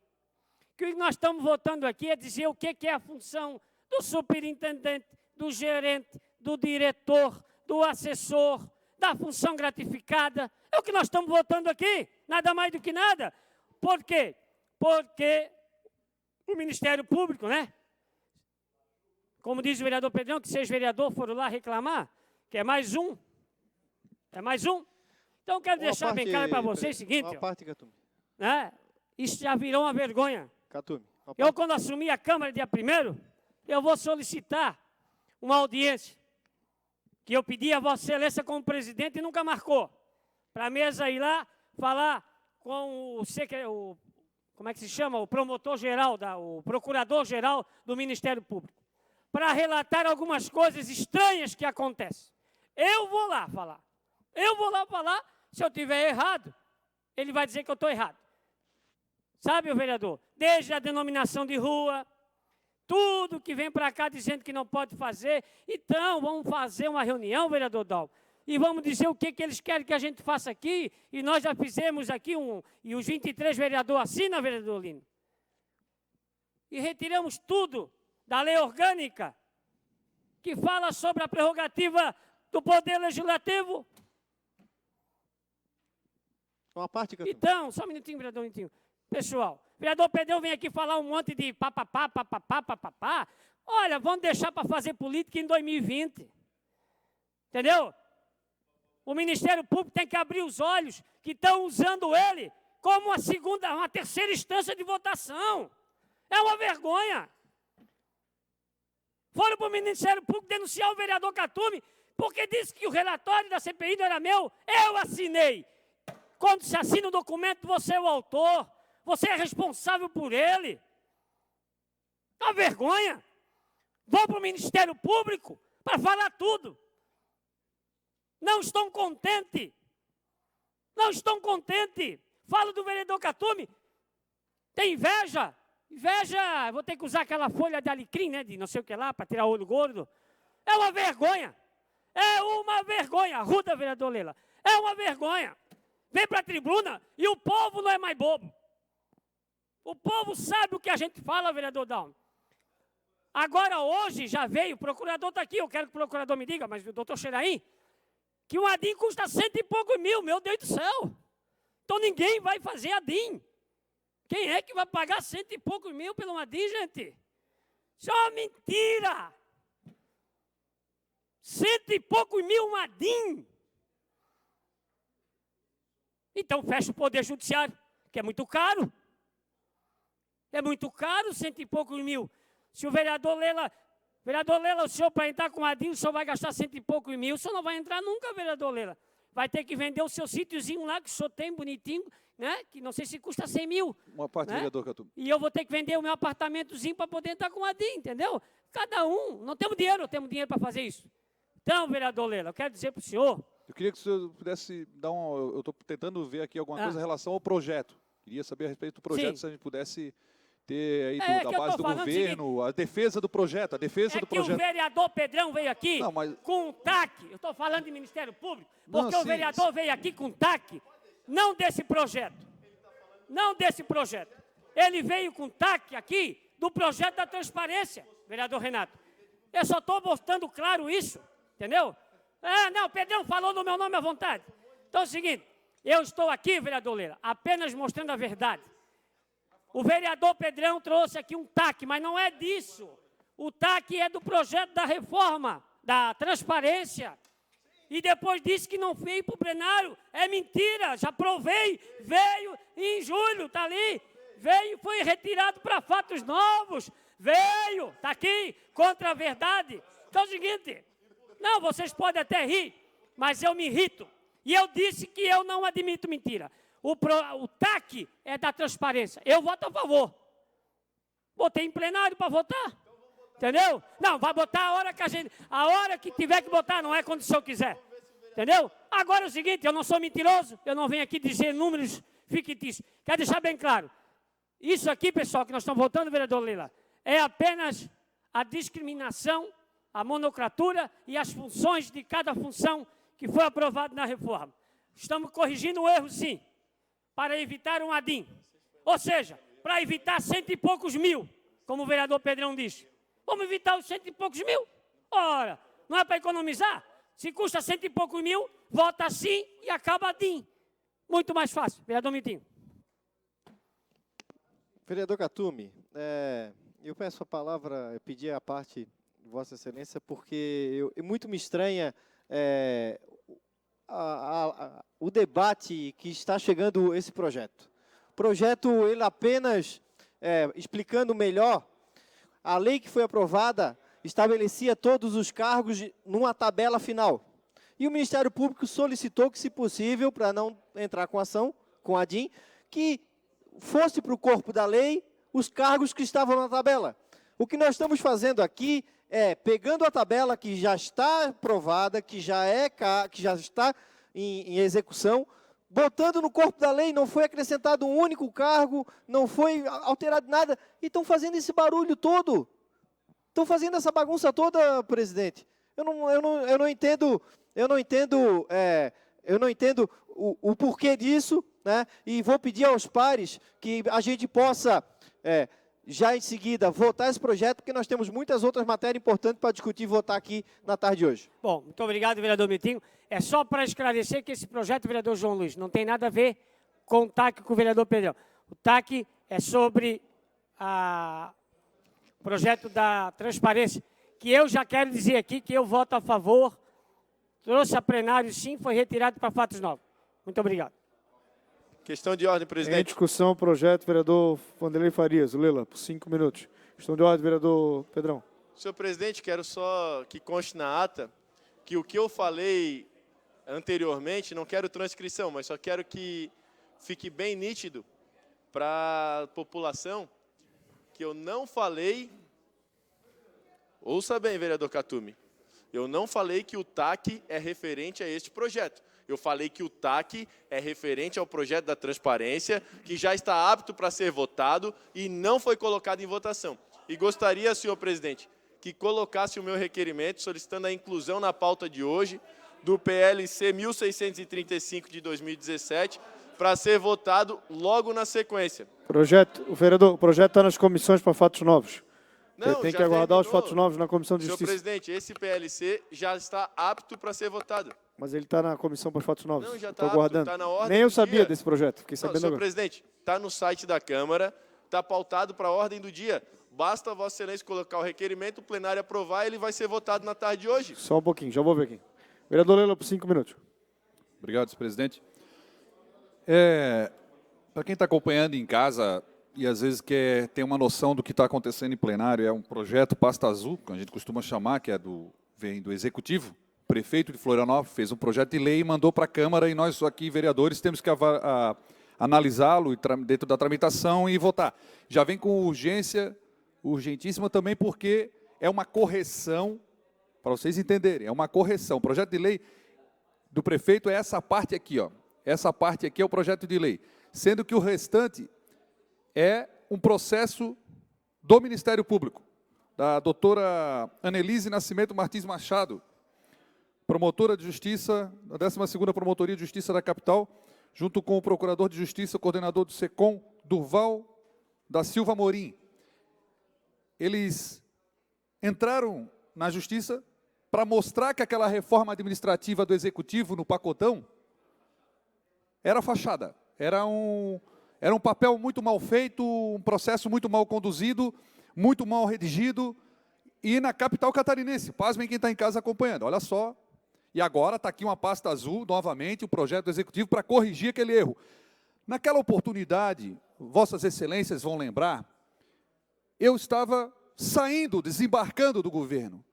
que o que nós estamos votando aqui é dizer o que é a função do superintendente, do gerente, do diretor, do assessor, da função gratificada. É o que nós estamos votando aqui, nada mais do que nada. Por quê? Porque o Ministério Público, né? Como diz o vereador Pedrão, que 6 vereadores foram lá reclamar, que é mais um. É mais um. Então, quero deixar bem claro para vocês o seguinte, Uma parte, Catume. né? Isso já virou uma vergonha. Catume. Uma Eu, parte. quando assumir a Câmara dia 1º, eu vou solicitar uma audiência que eu pedi a Vossa Excelência como presidente e nunca marcou. Para a mesa ir lá falar com o como é que se chama? O promotor-geral, o procurador-geral do Ministério Público, para relatar algumas coisas estranhas que acontecem. Eu vou lá falar. Se eu tiver errado, ele vai dizer que eu estou errado. Sabe, o vereador? Desde a denominação de rua, tudo que vem para cá dizendo que não pode fazer. Então, vamos fazer uma reunião, vereador Dal, e vamos dizer o que eles querem que a gente faça aqui, e nós já fizemos aqui e os 23 vereadores assinam, vereador Lino. E retiramos tudo da lei orgânica, que fala sobre a prerrogativa do Poder Legislativo. Uma parte, Catume. Então, só um minutinho, vereador, um minutinho. Pessoal, o vereador Pedrão vem aqui falar um monte de papapá. Olha, vamos deixar para fazer política em 2020. Entendeu? O Ministério Público tem que abrir os olhos que estão usando ele como uma terceira instância de votação. É uma vergonha. Foram para o Ministério Público denunciar o vereador Catume porque disse que o relatório da CPI não era meu. Eu assinei. Quando se assina o documento, você é o autor. Você é responsável por ele. É uma vergonha. Vou para o Ministério Público para falar tudo. Não estão contentes. Não estão contentes. Falo do vereador Catume. Tem inveja. Inveja, vou ter que usar aquela folha de alecrim, né? De não sei o que lá, para tirar o olho gordo. É uma vergonha. É uma vergonha. Arruda, vereador Lela. É uma vergonha. Vem para a tribuna e o povo não é mais bobo. O povo sabe o que a gente fala, vereador Down. Agora, hoje, já veio, o procurador está aqui, eu quero que o procurador me diga, mas o doutor Xeraim, que um ADIM custa 100 e poucos mil, meu Deus do céu. Então ninguém vai fazer ADIM. Quem é que vai pagar 100 e poucos mil pelo ADIM, gente? Isso é uma mentira. 100 e poucos mil um ADIM. Então fecha o Poder Judiciário, que é muito caro. É muito caro, 100 e poucos mil. Se o vereador Lela, o senhor para entrar com o ADIM, o senhor vai gastar 100 e poucos mil, o senhor não vai entrar nunca, vereador Lela. Vai ter que vender o seu sítiozinho lá, que o senhor tem, bonitinho, né? Que não sei se custa 100 mil. Uma parte, né? vereador Catume. E eu vou ter que vender o meu apartamentozinho para poder entrar com o ADIM, entendeu? Cada um, não temos dinheiro para fazer isso. Então, vereador Lela, eu quero dizer para o senhor... Eu queria que o senhor pudesse dar eu estou tentando ver aqui alguma coisa em relação ao projeto. Queria saber a respeito do projeto, Sim. se a gente pudesse ter aí É, da que eu base tô do falando governo, a defesa do projeto, a defesa É do que o projeto. vereador Pedrão veio aqui Não, mas- com um TAC, eu estou falando de Ministério Público, Não, porque o sim, vereador veio aqui com um TAC, não desse projeto. Não desse projeto. Ele veio com TAC aqui do projeto da transparência, vereador Renato. Eu só estou mostrando claro isso, entendeu? Não, o Pedrão falou no meu nome à vontade. Então é o seguinte, eu estou aqui, vereador Leila, apenas mostrando a verdade. O vereador Pedrão trouxe aqui um TAC, mas não é disso. O TAC é do projeto da reforma, da transparência. E depois disse que não veio para o plenário. É mentira, já provei. Veio em julho, está ali. Veio, foi retirado para fatos novos. Veio, está aqui, contra a verdade. Então é o seguinte, não, vocês podem até rir, mas eu me irrito. E eu disse que eu não admito mentira. O TAC é da transparência. Eu voto a favor. Botei em plenário para votar. Entendeu? Não, vai botar a hora que tiver que botar, não é quando o senhor quiser. Entendeu? Agora é o seguinte, eu não sou mentiroso, eu não venho aqui dizer números fictícios. Quero deixar bem claro. Isso aqui, pessoal, que nós estamos votando, vereador Leila, é apenas a discriminação, a monocratura e as funções de cada função que foi aprovado na reforma. Estamos corrigindo o erro, sim, para evitar um ADIM. Ou seja, para evitar 100 e poucos mil, como o vereador Pedrão disse. Vamos evitar os 100 e poucos mil? Ora, não é para economizar? Se custa 100 e poucos mil, vota sim e acaba ADIM. Muito mais fácil. Vereador Mitinho. Vereador Catume, eu peço a palavra, eu pedi a parte de Vossa Excelência, porque muito me estranha o debate que está chegando esse projeto. O projeto, ele apenas, explicando melhor, a lei que foi aprovada estabelecia todos os cargos numa tabela final. E o Ministério Público solicitou que, se possível, para não entrar com ação, com a ADIM, que fosse para o corpo da lei os cargos que estavam na tabela. O que nós estamos fazendo aqui é pegando a tabela que já está aprovada, que já está em execução, botando no corpo da lei, não foi acrescentado um único cargo, não foi alterado nada, e estão fazendo esse barulho todo. Estão fazendo essa bagunça toda, presidente. Eu não entendo o porquê disso, né? E vou pedir aos pares que a gente possa, já em seguida, votar esse projeto, porque nós temos muitas outras matérias importantes para discutir e votar aqui na tarde de hoje. Bom, muito obrigado, vereador Mitinho. É só para esclarecer que esse projeto, vereador João Luiz, não tem nada a ver com o TAC com o vereador Pedrão. O TAC é sobre projeto da transparência, que eu já quero dizer aqui que eu voto a favor, trouxe a plenário sim, foi retirado para fatos novos. Muito obrigado. Questão de ordem, Em presidente. discussão, o projeto, vereador Vanderlei Farias. Lela, por 5 minutos. Questão de ordem, vereador Pedrão. Senhor presidente, quero só que conste na ata que o que eu falei anteriormente, não quero transcrição, mas só quero que fique bem nítido para a população que eu não falei, ouça bem, vereador Katume, eu não falei que o TAC é referente a este projeto. Eu falei que o TAC é referente ao projeto da transparência, que já está apto para ser votado e não foi colocado em votação. E gostaria, senhor presidente, que colocasse o meu requerimento solicitando a inclusão na pauta de hoje do PLC 1635 de 2017 para ser votado logo na sequência. Vereador, o projeto está nas comissões para fatos novos. Não, Tem já que aguardar os terminou. fatos novos na Comissão de Senhor Justiça. presidente, esse PLC já está apto para ser votado. Mas ele está na comissão para fatos novos. Não, já Estou está aguardando. apto, está na ordem Nem eu do sabia dia. desse projeto. Fiquei Não, sabendo senhor agora. presidente, está no site da Câmara, está pautado para a ordem do dia. Basta Vossa Excelência colocar o requerimento, o plenário aprovar e ele vai ser votado na tarde de hoje. Só um pouquinho, já vou ver aqui. Vereador Lela, por 5 minutos. Obrigado, senhor presidente. Para quem está acompanhando em casa e às vezes quer ter uma noção do que está acontecendo em plenário, é um projeto pasta azul, que a gente costuma chamar, que vem do Executivo. O prefeito de Florianópolis fez um projeto de lei e mandou para a Câmara, e nós aqui, vereadores, temos que analisá-lo dentro da tramitação e votar. Já vem com urgência, urgentíssima também, porque é uma correção, para vocês entenderem, é uma correção. O projeto de lei do prefeito é essa parte aqui, ó. Essa parte aqui é o projeto de lei, sendo que o restante é um processo do Ministério Público, da doutora Annelise Nascimento Martins Machado, promotora de Justiça, da 12ª Promotoria de Justiça da Capital, junto com o Procurador de Justiça, coordenador do SECOM, Durval da Silva Morim. Eles entraram na Justiça para mostrar que aquela reforma administrativa do Executivo no pacotão era fachada, era um papel muito mal feito, um processo muito mal conduzido, muito mal redigido, e na capital catarinense. Pasmem quem está em casa acompanhando, olha só. E agora está aqui uma pasta azul, novamente, o projeto do Executivo para corrigir aquele erro. Naquela oportunidade, Vossas Excelências vão lembrar, eu estava saindo, desembarcando do governo.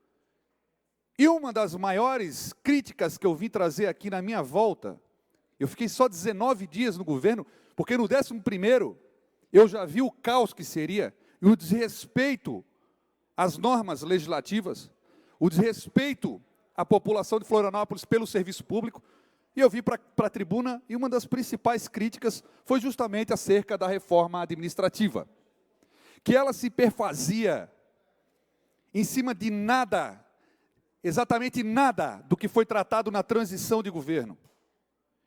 E uma das maiores críticas que eu vim trazer aqui na minha volta, eu fiquei só 19 dias no governo, porque no 11º eu já vi o caos que seria, e o desrespeito às normas legislativas, o desrespeito à população de Florianópolis pelo serviço público, e eu vim para a tribuna, e uma das principais críticas foi justamente acerca da reforma administrativa, que ela se perfazia em cima de nada, exatamente nada do que foi tratado na transição de governo.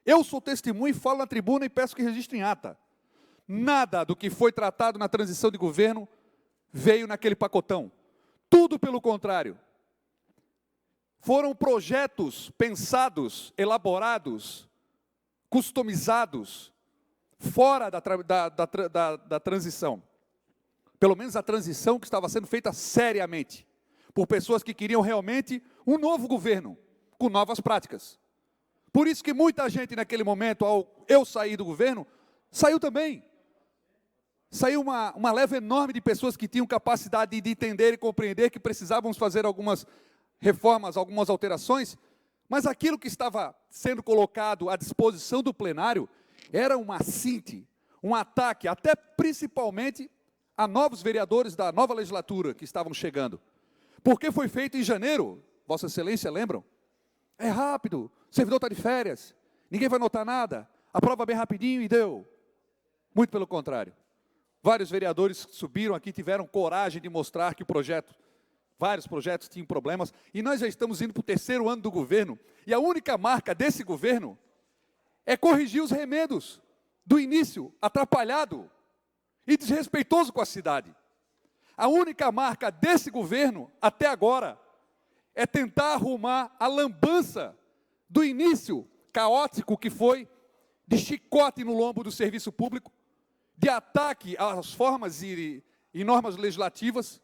Eu sou testemunha e falo na tribuna e peço que registre em ata. Nada do que foi tratado na transição de governo veio naquele pacotão. Tudo pelo contrário. Foram projetos pensados, elaborados, customizados, fora da transição. Pelo menos a transição que estava sendo feita seriamente, por pessoas que queriam realmente um novo governo, com novas práticas. Por isso que muita gente naquele momento, ao eu sair do governo, saiu também. Saiu uma leva enorme de pessoas que tinham capacidade de entender e compreender que precisávamos fazer algumas reformas, algumas alterações, mas aquilo que estava sendo colocado à disposição do plenário era um assinte, um ataque, até principalmente a novos vereadores da nova legislatura que estavam chegando. Porque foi feito em janeiro, Vossa Excelência, lembram? É rápido, o servidor está de férias, ninguém vai notar nada, aprova bem rapidinho e deu. Muito pelo contrário. Vários vereadores subiram aqui, tiveram coragem de mostrar que vários projetos tinham problemas, e nós já estamos indo para o 3º ano do governo, e a única marca desse governo é corrigir os remendos do início, atrapalhado e desrespeitoso com a cidade. A única marca desse governo, até agora, é tentar arrumar a lambança do início caótico que foi, de chicote no lombo do serviço público, de ataque às formas e normas legislativas,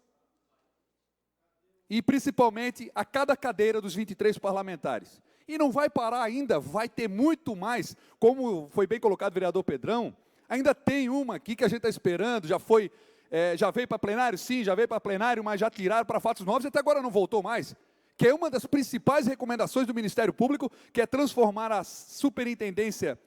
e principalmente a cada cadeira dos 23 parlamentares. E não vai parar ainda, vai ter muito mais, como foi bem colocado o vereador Pedrão, ainda tem uma aqui que a gente está esperando, já veio para plenário? Sim, já veio para plenário, mas já tiraram para fatos novos e até agora não voltou mais, que é uma das principais recomendações do Ministério Público, que é transformar a Superintendência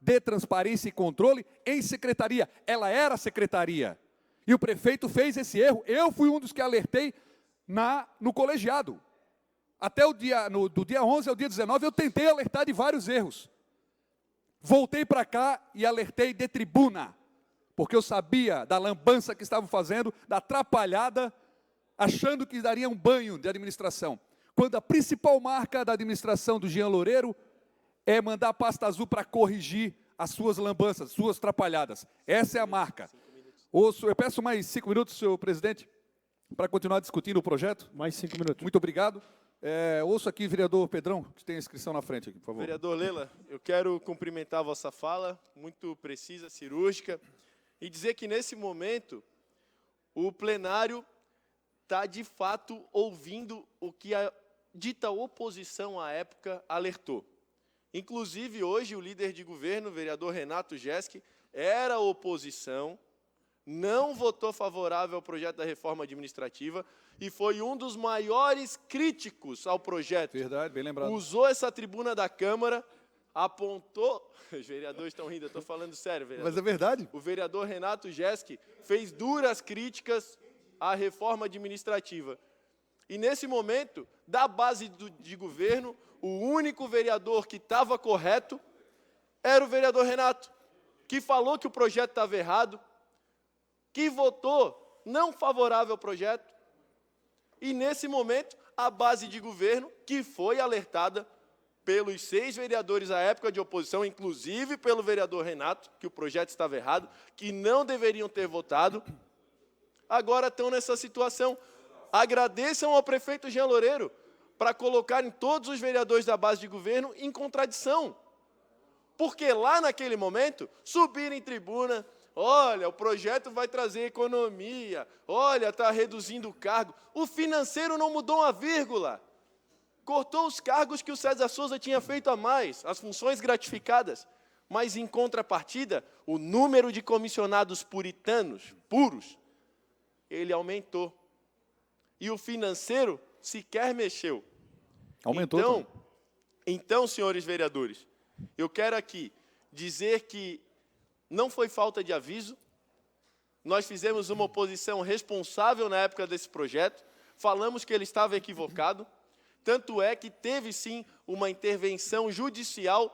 de Transparência e Controle em secretaria. Ela era secretaria. E o prefeito fez esse erro. Eu fui um dos que alertei no colegiado. Até do dia 11 ao dia 19, eu tentei alertar de vários erros. Voltei para cá e alertei de tribuna, porque eu sabia da lambança que estavam fazendo, da atrapalhada, achando que daria um banho de administração. Quando a principal marca da administração do Jean Loureiro é mandar a pasta azul para corrigir as suas lambanças, suas atrapalhadas. Essa é a marca. Eu peço mais 5 minutos, senhor presidente, para continuar discutindo o projeto. Mais 5 minutos. Muito obrigado. Ouço aqui, vereador Pedrão, que tem a inscrição na frente aqui, por favor. Vereador Lela, eu quero cumprimentar a vossa fala, muito precisa, cirúrgica, e dizer que, nesse momento, o plenário está, de fato, ouvindo o que a dita oposição à época alertou. Inclusive, hoje, o líder de governo, o vereador Renato Jeske, era oposição, não votou favorável ao projeto da reforma administrativa e foi um dos maiores críticos ao projeto. Verdade, bem lembrado. Usou essa tribuna da Câmara, apontou... Os vereadores estão rindo, eu estou falando sério, vereador. Mas é verdade. O vereador Renato Jeske fez duras críticas à reforma administrativa. E, nesse momento, da base de governo, o único vereador que estava correto era o vereador Renato, que falou que o projeto estava errado, que votou não favorável ao projeto, e, nesse momento, a base de governo, que foi alertada pelos 6 vereadores à época de oposição, inclusive pelo vereador Renato, que o projeto estava errado, que não deveriam ter votado, agora estão nessa situação. Agradeçam ao prefeito Jean Loureiro para colocarem todos os vereadores da base de governo em contradição. Porque lá naquele momento, subiram em tribuna, olha, o projeto vai trazer economia, olha, está reduzindo o cargo. O financeiro não mudou uma vírgula. Cortou os cargos que o César Souza tinha feito a mais, as funções gratificadas. Mas, em contrapartida, o número de comissionados puritanos, puros, ele aumentou. E o financeiro sequer mexeu. Aumentou também. Então, senhores vereadores, eu quero aqui dizer que não foi falta de aviso, nós fizemos uma oposição responsável na época desse projeto, falamos que ele estava equivocado, tanto é que teve, sim, uma intervenção judicial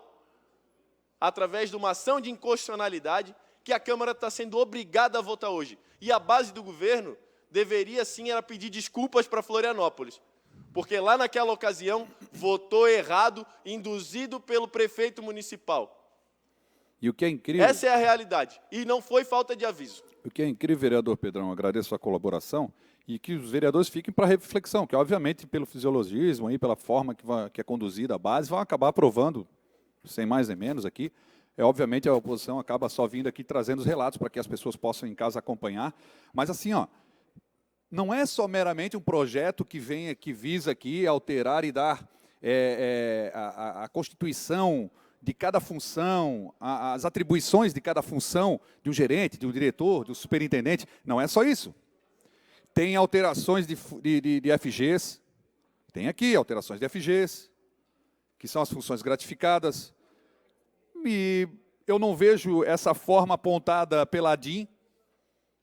através de uma ação de inconstitucionalidade que a Câmara está sendo obrigada a votar hoje. E a base do governo deveria, sim, era pedir desculpas para Florianópolis, porque lá naquela ocasião votou errado, induzido pelo prefeito municipal. E o que é incrível... Essa é a realidade, e não foi falta de aviso. O que é incrível, vereador Pedrão, agradeço a colaboração, e que os vereadores fiquem para reflexão, que obviamente pelo fisiologismo, aí, pela forma que é conduzida a base, vão acabar aprovando, sem mais nem menos aqui. Obviamente a oposição acaba só vindo aqui trazendo os relatos para que as pessoas possam em casa acompanhar, mas assim, não é só meramente um projeto que visa aqui alterar e dar a constituição de cada função, as atribuições de cada função de um gerente, de um diretor, do superintendente. Não é só isso. Tem alterações de FGs, tem aqui alterações de FGs, que são as funções gratificadas, e eu não vejo essa forma apontada pela ADIM.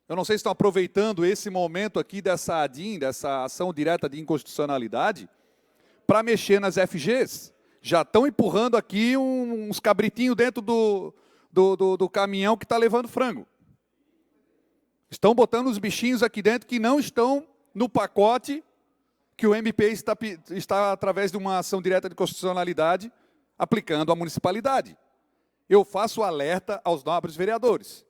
Eu não sei se estão aproveitando esse momento aqui dessa ADIM, dessa ação direta de inconstitucionalidade, para mexer nas FGs. Já estão empurrando aqui uns cabritinhos dentro do caminhão que está levando frango. Estão botando os bichinhos aqui dentro que não estão no pacote que o MP está através de uma ação direta de constitucionalidade, aplicando à municipalidade. Eu faço alerta aos nobres vereadores.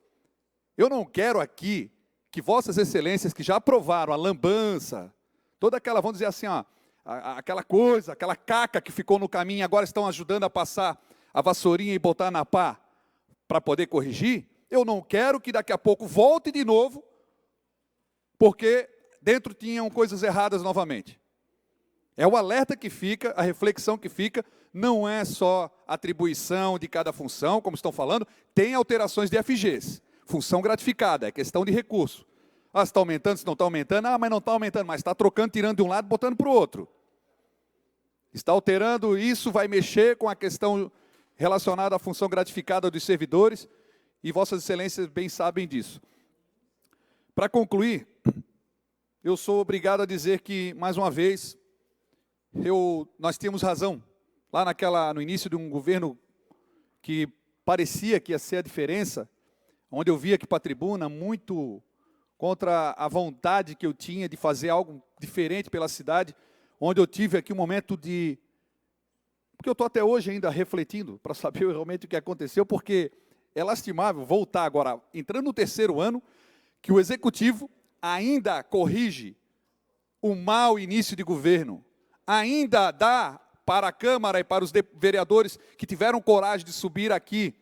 Eu não quero aqui que vossas excelências, que já aprovaram a lambança, toda aquela, vamos dizer assim, aquela coisa, aquela caca que ficou no caminho, agora estão ajudando a passar a vassourinha e botar na pá para poder corrigir. Eu não quero que daqui a pouco volte de novo, porque dentro tinham coisas erradas novamente. É o alerta que fica, a reflexão que fica, não é só atribuição de cada função, como estão falando, tem alterações de FGs. Função gratificada, é questão de recurso. Ah, se está aumentando, se não está aumentando, ah, mas não está aumentando, mas está trocando, tirando de um lado, botando para o outro. Está alterando, isso vai mexer com a questão relacionada à função gratificada dos servidores, e Vossas Excelências bem sabem disso. Para concluir, eu sou obrigado a dizer que, mais uma vez, nós tínhamos razão. Lá no início de um governo que parecia que ia ser a diferença, onde eu via aqui para a tribuna muito contra a vontade que eu tinha de fazer algo diferente pela cidade, onde eu tive aqui um momento de... Porque eu estou até hoje ainda refletindo para saber realmente o que aconteceu, porque é lastimável voltar agora, entrando no terceiro ano, que o Executivo ainda corrige o mau início de governo, ainda dá para a Câmara e para os vereadores que tiveram coragem de subir aqui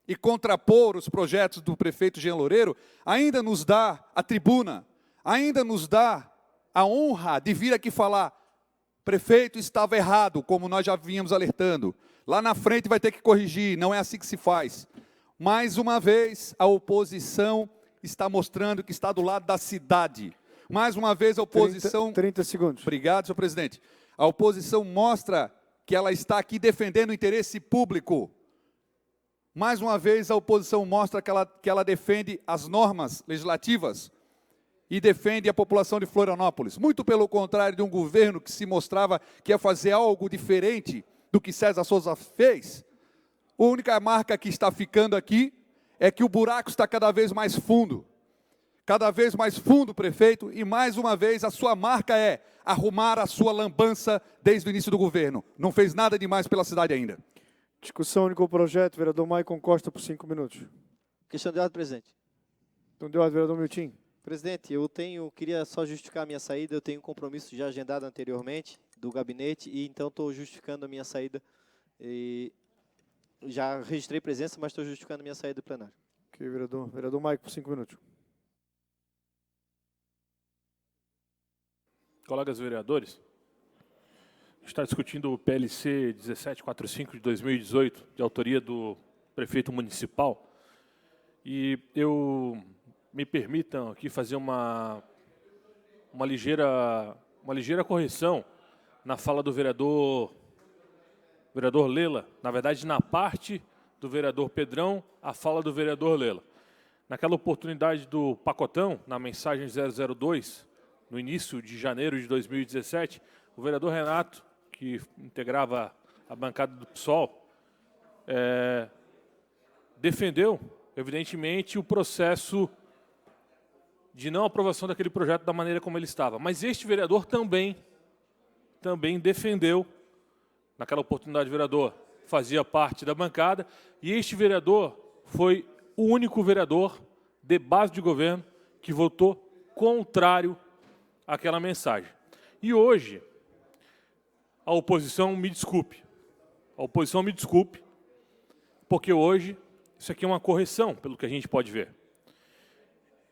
e contrapor os projetos do prefeito Jean Loureiro, ainda nos dá a tribuna, ainda nos dá a honra de vir aqui falar, prefeito estava errado, como nós já vínhamos alertando, lá na frente vai ter que corrigir, não é assim que se faz. Mais uma vez, a oposição está mostrando que está do lado da cidade. Mais uma vez, a oposição... 30 segundos. Obrigado, senhor presidente. A oposição mostra que ela está aqui defendendo o interesse público. Mais uma vez, a oposição mostra que ela defende as normas legislativas e defende a população de Florianópolis. Muito pelo contrário de um governo que se mostrava que ia fazer algo diferente do que César Souza fez. A única marca que está ficando aqui é que o buraco está cada vez mais fundo. Cada vez mais fundo, prefeito, e mais uma vez a sua marca é arrumar a sua lambança desde o início do governo. Não fez nada demais pela cidade ainda. Discussão única o projeto, vereador Maicon Costa, por 5 minutos. Questão de ordem, presidente. Então, de ordem, vereador Milton. Presidente, queria só justificar a minha saída, eu tenho um compromisso já agendado anteriormente do gabinete, e então estou justificando a minha saída, e já registrei presença, mas estou justificando a minha saída do plenário. Ok, vereador. Vereador Maicon, por 5 minutos. Colegas vereadores, está discutindo o PLC 1745 de 2018, de autoria do prefeito municipal, e me permitam aqui fazer uma ligeira correção na fala do vereador Lela, na verdade, na parte do vereador Pedrão, a fala do vereador Lela. Naquela oportunidade do pacotão, na mensagem 002, no início de janeiro de 2017, o vereador Renato, que integrava a bancada do PSOL, defendeu, evidentemente, o processo de não aprovação daquele projeto da maneira como ele estava. Mas este vereador também defendeu, naquela oportunidade o vereador fazia parte da bancada, e este vereador foi o único vereador de base de governo que votou contrário àquela mensagem. E hoje, a oposição me desculpe, porque hoje isso aqui é uma correção, pelo que a gente pode ver.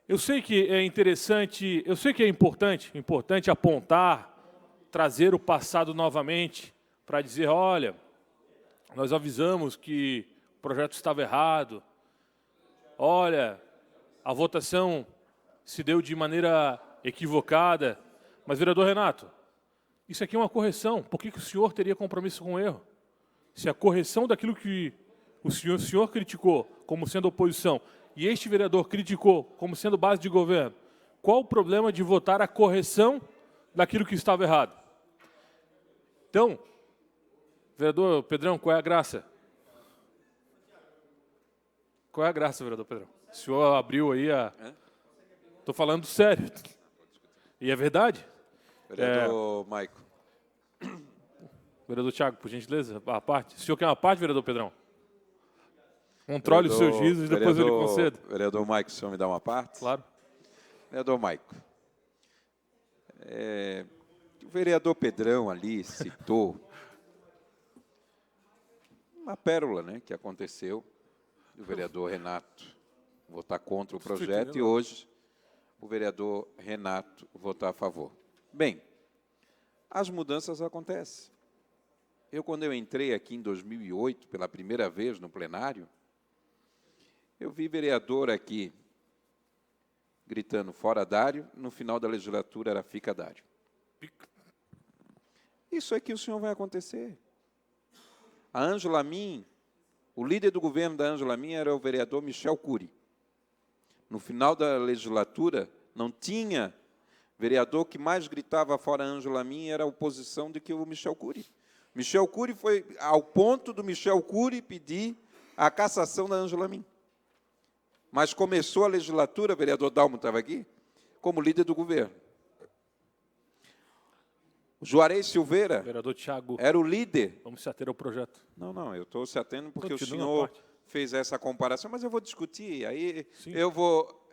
Eu sei que é interessante, eu sei que é importante apontar, trazer o passado novamente, para dizer, olha, nós avisamos que o projeto estava errado, olha, a votação se deu de maneira equivocada, mas, vereador Renato, isso aqui é uma correção, por que o senhor teria compromisso com o erro? Se a correção daquilo que o senhor criticou como sendo oposição, e este vereador criticou como sendo base de governo, qual o problema de votar a correção daquilo que estava errado? Então, vereador Pedrão, qual é a graça? Qual é a graça, vereador Pedrão? O senhor abriu aí a... Estou falando sério. E é verdade. Vereador Maico. Vereador Thiago, por gentileza, a parte. O senhor quer uma parte, vereador Pedrão? Controle os seus juízos e depois eu lhe concedo. Vereador Maico, o senhor me dá uma parte? Claro. Vereador Maico, o vereador Pedrão ali citou uma pérola, né, que aconteceu, do vereador Renato votar contra o projeto, e hoje o vereador Renato votar a favor. Bem, as mudanças acontecem. Quando eu entrei aqui em 2008, pela primeira vez no plenário, eu vi vereador aqui gritando fora Dário, no final da legislatura era fica Dário. Isso é que o senhor vai acontecer. A Ângela Min, o líder do governo da Ângela Min era o vereador Michel Cury. No final da legislatura, não tinha vereador que mais gritava fora a Ângela Min, era a oposição do que o Michel Cury. Michel Cury foi ao ponto do Michel Cury pedir a cassação da Ângela Min. Mas começou a legislatura, o vereador Dalmo estava aqui, como líder do governo. O Juarez Silveira Vereador Thiago, era o líder. vamos se ater ao projeto. Não, eu estou se atendo porque Continua o a senhor parte. fez essa comparação, mas eu vou discutir. Aí Sim. eu vou...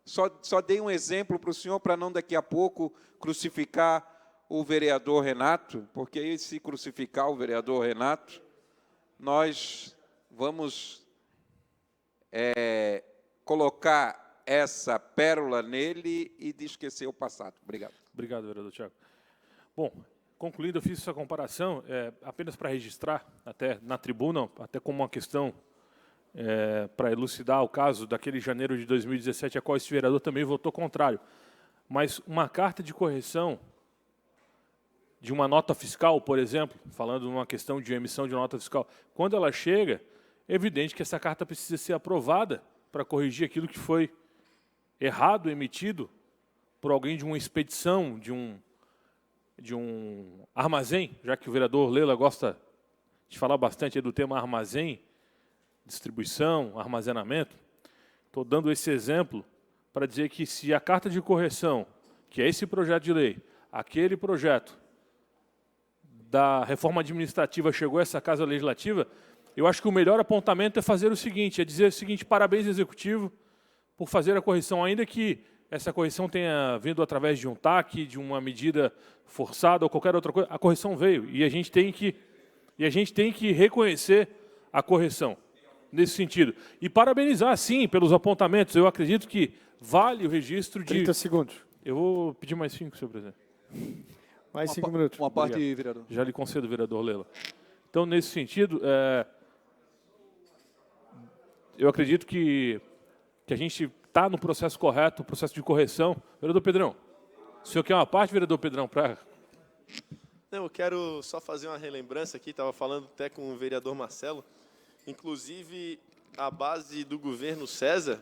Só dei um exemplo para o senhor, para não daqui a pouco crucificar o vereador Renato, porque aí, se crucificar o vereador Renato, nós vamos colocar essa pérola nele e de esquecer o passado. Obrigado. Obrigado, vereador Thiago. Bom, concluindo, eu fiz essa comparação apenas para registrar, até na tribuna, até como uma questão para elucidar o caso daquele janeiro de 2017, a qual esse vereador também votou contrário. Mas uma carta de correção de uma nota fiscal, por exemplo, falando numa questão de emissão de nota fiscal, quando ela chega, é evidente que essa carta precisa ser aprovada para corrigir aquilo que foi errado emitido por alguém de uma expedição, de um armazém, já que o vereador Lela gosta de falar bastante aí do tema armazém, distribuição, armazenamento. Estou dando esse exemplo para dizer que se a carta de correção, que é esse projeto de lei, aquele projeto da reforma administrativa chegou a essa Casa Legislativa, eu acho que o melhor apontamento é fazer o seguinte, é dizer o seguinte: parabéns, Executivo, por fazer a correção, ainda que essa correção tenha vindo através de um TAC, de uma medida forçada ou qualquer outra coisa, a correção veio e a gente tem que reconhecer a correção nesse sentido. E parabenizar, sim, pelos apontamentos. Eu acredito que vale o registro de... 30 segundos. Eu vou pedir mais 5, senhor presidente. Mais 5 minutos. Uma parte, Obrigado. vereador. Já lhe concedo, vereador Lela. Então, nesse sentido, eu acredito que a gente está no processo correto, o processo de correção. Vereador Pedrão, o senhor quer uma parte, vereador Pedrão, para... Não, eu quero só fazer uma relembrança aqui, estava falando até com o vereador Marcelo. Inclusive, a base do governo César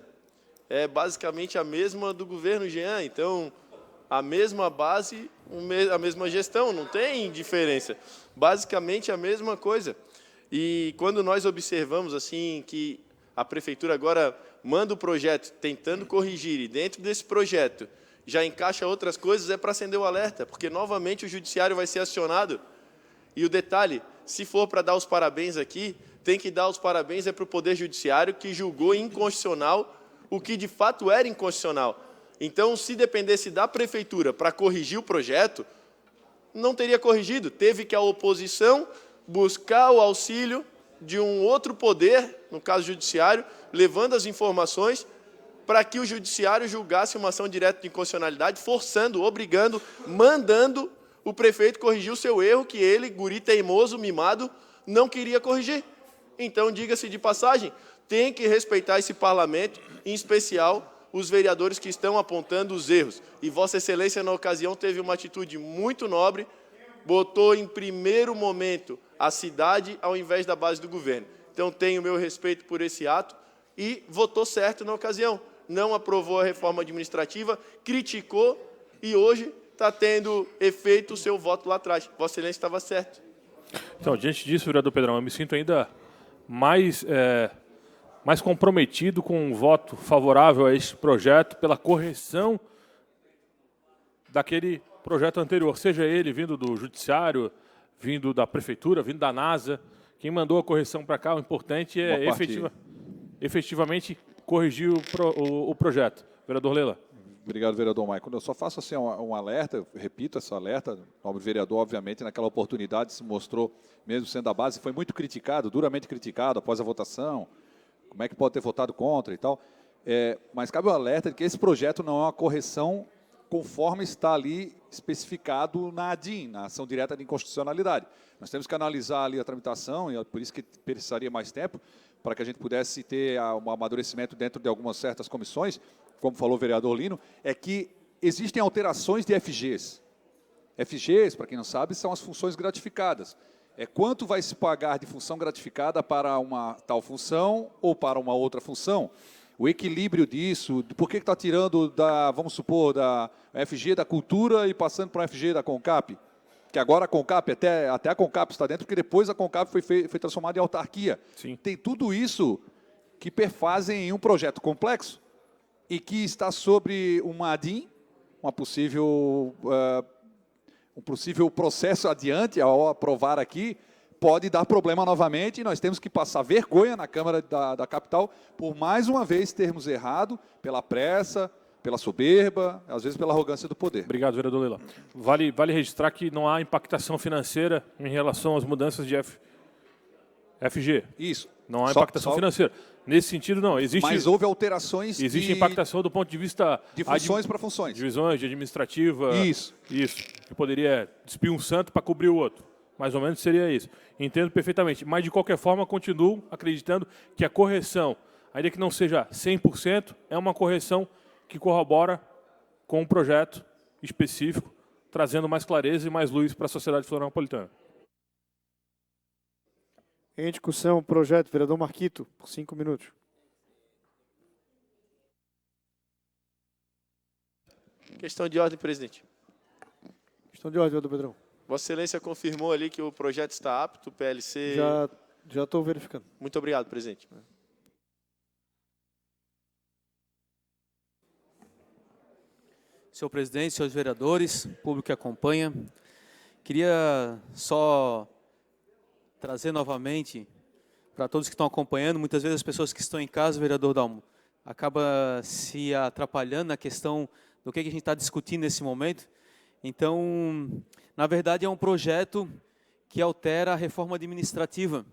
é basicamente a mesma do governo Jean. Então, a mesma base, a mesma gestão, não tem diferença. Basicamente a mesma coisa. E quando nós observamos assim que a prefeitura agora manda o projeto tentando corrigir e dentro desse projeto já encaixa outras coisas, é para acender o alerta, porque novamente o judiciário vai ser acionado. E o detalhe, se for para dar os parabéns aqui, tem que dar os parabéns para o Poder Judiciário, que julgou inconstitucional o que de fato era inconstitucional. Então, se dependesse da prefeitura para corrigir o projeto, não teria corrigido. Teve que a oposição buscar o auxílio de um outro poder, no caso judiciário, levando as informações para que o judiciário julgasse uma ação direta de inconstitucionalidade, forçando, obrigando, mandando o prefeito corrigir o seu erro, que ele, guri teimoso, mimado, não queria corrigir. Então, diga-se de passagem, tem que respeitar esse parlamento, em especial os vereadores que estão apontando os erros. E Vossa Excelência, na ocasião, teve uma atitude muito nobre, botou em primeiro momento a cidade ao invés da base do governo. Então, tenho meu respeito por esse ato e votou certo na ocasião. Não aprovou a reforma administrativa, criticou e hoje está tendo efeito o seu voto lá atrás. Vossa Excelência estava certo. Então, diante disso, vereador Pedrão, eu me sinto ainda mais comprometido com um voto favorável a este projeto pela correção daquele projeto anterior, seja ele vindo do Judiciário, vindo da Prefeitura, vindo da NASA. Quem mandou a correção para cá, o importante é efetivamente corrigir o projeto. Vereador Lela. Obrigado, vereador Maicon. Eu só faço assim, um alerta, eu repito esse alerta, o nobre vereador, obviamente, naquela oportunidade se mostrou, mesmo sendo da base, foi muito criticado, duramente criticado após a votação, como é que pode ter votado contra e tal. Mas cabe o alerta de que esse projeto não é uma correção conforme está ali especificado na ADIM, na Ação Direta de Inconstitucionalidade. Nós temos que analisar ali a tramitação, e é por isso que precisaria mais tempo, para que a gente pudesse ter um amadurecimento dentro de algumas certas comissões, como falou o vereador Lino, é que existem alterações de FGs. FGs, para quem não sabe, são as funções gratificadas. Quanto vai se pagar de função gratificada para uma tal função ou para uma outra função? O equilíbrio disso, por que está tirando vamos supor, da FG da Cultura e passando para a FG da CONCAP? Que agora a CONCAP, até a CONCAP está dentro, porque depois a CONCAP foi transformada em autarquia. Sim. Tem tudo isso que perfazem em um projeto complexo e que está sobre uma ADIM, um possível processo adiante, ao aprovar aqui, pode dar problema novamente e nós temos que passar vergonha na Câmara da Capital por mais uma vez termos errado pela pressa, pela soberba, às vezes pela arrogância do poder. Obrigado, vereador Leila. Vale registrar que não há impactação financeira em relação às mudanças de FG. Isso. Não há impactação financeira. Nesse sentido, não. Mas houve alterações existe impactação do ponto de vista... de funções para funções. Divisões de administrativa. Isso. Que poderia despir um santo para cobrir o outro. Mais ou menos seria isso. Entendo perfeitamente. Mas, de qualquer forma, continuo acreditando que a correção, ainda que não seja 100%, é uma correção que corrobora com um projeto específico, trazendo mais clareza e mais luz para a sociedade florianopolitana. Em discussão, projeto, vereador Marquito, por 5 minutos. Questão de ordem, presidente. Questão de ordem, vereador Pedrão. Vossa Excelência confirmou ali que o projeto está apto, o PLC... Já estou verificando. Muito obrigado, presidente. Senhor presidente, senhores vereadores, público que acompanha, queria só trazer novamente para todos que estão acompanhando, muitas vezes as pessoas que estão em casa, vereador Dalmo, acaba se atrapalhando na questão do que a gente está discutindo nesse momento. Então, na verdade, é um projeto que altera a reforma administrativa.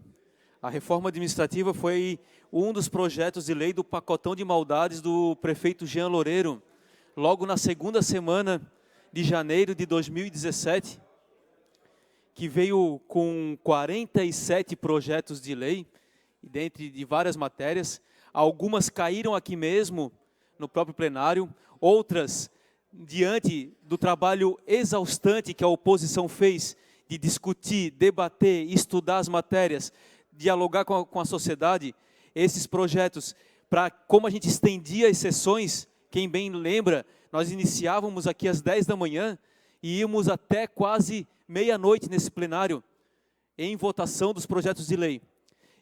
A reforma administrativa foi um dos projetos de lei do pacotão de maldades do prefeito Jean Loureiro, logo na segunda semana de janeiro de 2017, que veio com 47 projetos de lei, dentre de várias matérias. Algumas caíram aqui mesmo, no próprio plenário, outras, diante do trabalho exaustante que a oposição fez, de discutir, debater, estudar as matérias, dialogar com a sociedade, esses projetos, como a gente estendia as sessões, quem bem lembra, nós iniciávamos aqui às 10 da manhã e íamos até quase meia-noite nesse plenário, em votação dos projetos de lei.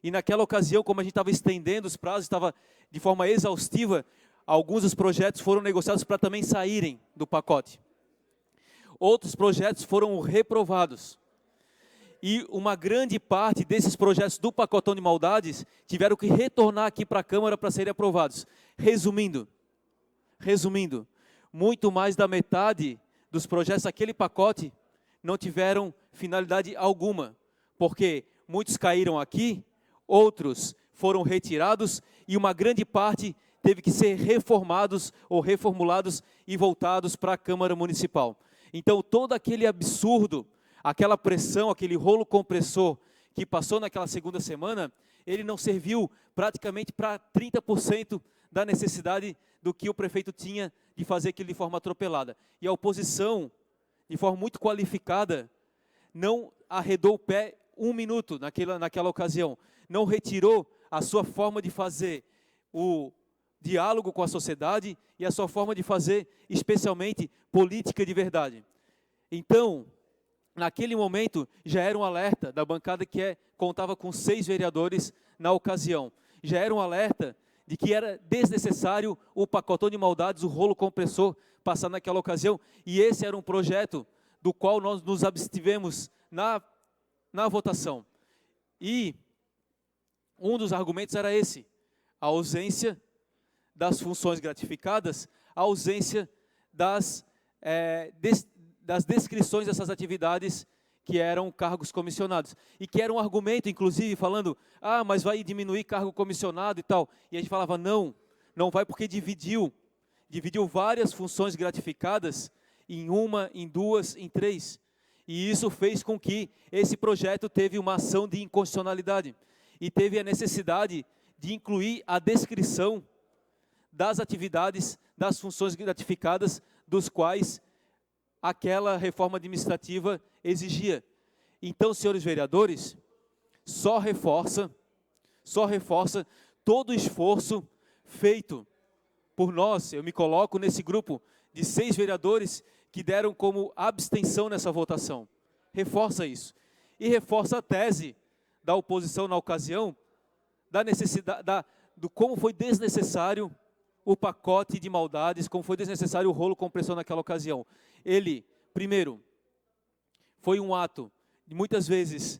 E naquela ocasião, como a gente estava estendendo os prazos, estava de forma exaustiva, alguns dos projetos foram negociados para também saírem do pacote. Outros projetos foram reprovados. E uma grande parte desses projetos do pacotão de maldades tiveram que retornar aqui para a Câmara para serem aprovados. Resumindo, muito mais da metade dos projetos daquele pacote não tiveram finalidade alguma, porque muitos caíram aqui, outros foram retirados e uma grande parte teve que ser reformados ou reformulados e voltados para a Câmara Municipal. Então, todo aquele absurdo, aquela pressão, aquele rolo compressor que passou naquela segunda semana, ele não serviu praticamente para 30% da necessidade do que o prefeito tinha de fazer aquilo de forma atropelada. E a oposição, de forma muito qualificada, não arredou o pé um minuto naquela ocasião, não retirou a sua forma de fazer o diálogo com a sociedade e a sua forma de fazer, especialmente, política de verdade. Então, naquele momento, já era um alerta da bancada que contava com 6 vereadores na ocasião. Já era um alerta de que era desnecessário o pacotão de maldades, o rolo compressor, passar naquela ocasião. E esse era um projeto do qual nós nos abstivemos na votação. E um dos argumentos era esse, a ausência das funções gratificadas, a ausência das descrições dessas atividades que eram cargos comissionados. E que era um argumento, inclusive, falando, mas vai diminuir cargo comissionado e tal. E a gente falava, não Não vai porque dividiu várias funções gratificadas em uma, em duas, em três. E isso fez com que esse projeto teve uma ação de inconstitucionalidade e teve a necessidade de incluir a descrição das atividades, das funções gratificadas, dos quais aquela reforma administrativa exigia. Então, senhores vereadores, só reforça todo o esforço feito por nós. Eu me coloco nesse grupo de 6 vereadores que deram como abstenção nessa votação. Reforça isso. E reforça a tese da oposição na ocasião, da necessidade, do como foi desnecessário o pacote de maldades, como foi desnecessário o rolo compressor naquela ocasião. Ele, primeiro, foi um ato, muitas vezes,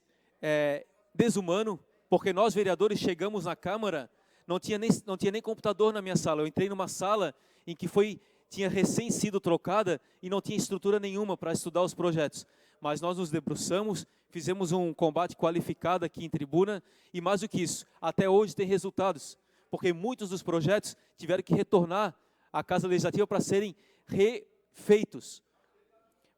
desumano, porque nós, vereadores, chegamos na Câmara, não tinha nem computador na minha sala. Eu entrei numa sala em que tinha recém sido trocada e não tinha estrutura nenhuma para estudar os projetos. Mas nós nos debruçamos, fizemos um combate qualificado aqui em tribuna e, mais do que isso, até hoje tem resultados, porque muitos dos projetos tiveram que retornar à Casa Legislativa para serem refeitos.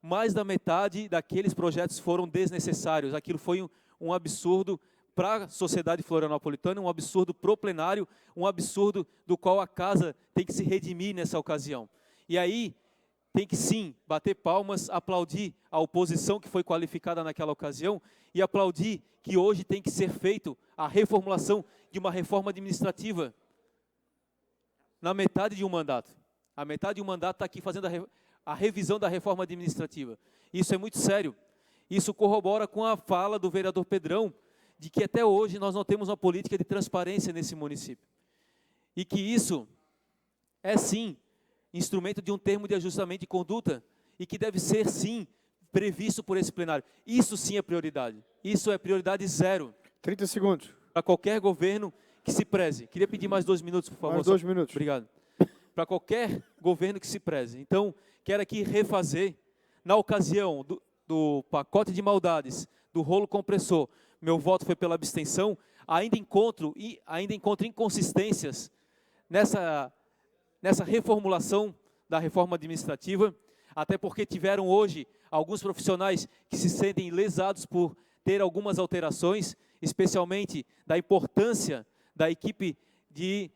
Mais da metade daqueles projetos foram desnecessários. Aquilo foi um absurdo para a sociedade florianopolitana, um absurdo para o plenário, um absurdo do qual a Casa tem que se redimir nessa ocasião. E aí, tem que sim bater palmas, aplaudir a oposição que foi qualificada naquela ocasião e aplaudir que hoje tem que ser feito a reformulação de uma reforma administrativa na metade de um mandato. A metade de um mandato está aqui fazendo a revisão da reforma administrativa. Isso é muito sério. Isso corrobora com a fala do vereador Pedrão, de que até hoje nós não temos uma política de transparência nesse município. E que isso é sim instrumento de um termo de ajustamento de conduta e que deve ser sim previsto por esse plenário. Isso sim é prioridade. Isso é prioridade zero. 30 segundos. Para qualquer governo que se preze. Queria pedir mais 2 minutos, por favor. Mais 2 minutos. Obrigado. Para qualquer governo que se preze. Então, quero aqui refazer, na ocasião do pacote de maldades, do rolo compressor, meu voto foi pela abstenção, ainda encontro inconsistências nessa reformulação da reforma administrativa, até porque tiveram hoje alguns profissionais que se sentem lesados por ter algumas alterações, especialmente da importância da equipe de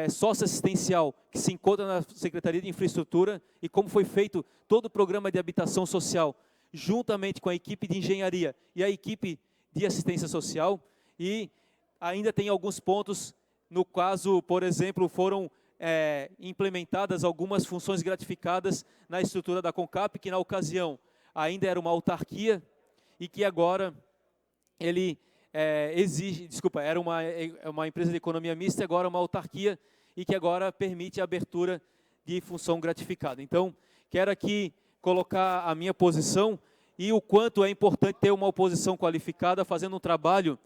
socioassistencial que se encontra na Secretaria de Infraestrutura e como foi feito todo o programa de habitação social, juntamente com a equipe de engenharia e a equipe de assistência social, e ainda tem alguns pontos, no caso, por exemplo, foram implementadas algumas funções gratificadas na estrutura da CONCAP, que na ocasião ainda era uma autarquia, e que agora ele era uma empresa de economia mista, agora uma autarquia, e que agora permite a abertura de função gratificada. Então, quero aqui colocar a minha posição e o quanto é importante ter uma oposição qualificada, fazendo um trabalho,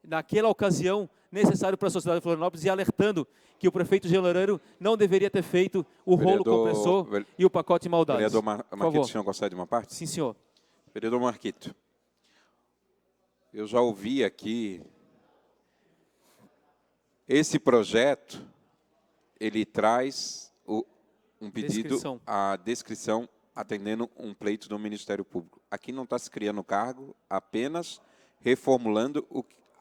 naquela ocasião, necessário para a sociedade de Florianópolis e alertando que o prefeito Jean Loureiro não deveria ter feito o rolo compressor e o pacote de maldades. Vereador Marquito, o senhor gostaria de uma parte? Sim, senhor. Vereador Marquito, eu já ouvi aqui, esse projeto, ele traz um pedido à descrição atendendo um pleito do Ministério Público. Aqui não está se criando cargo, apenas reformulando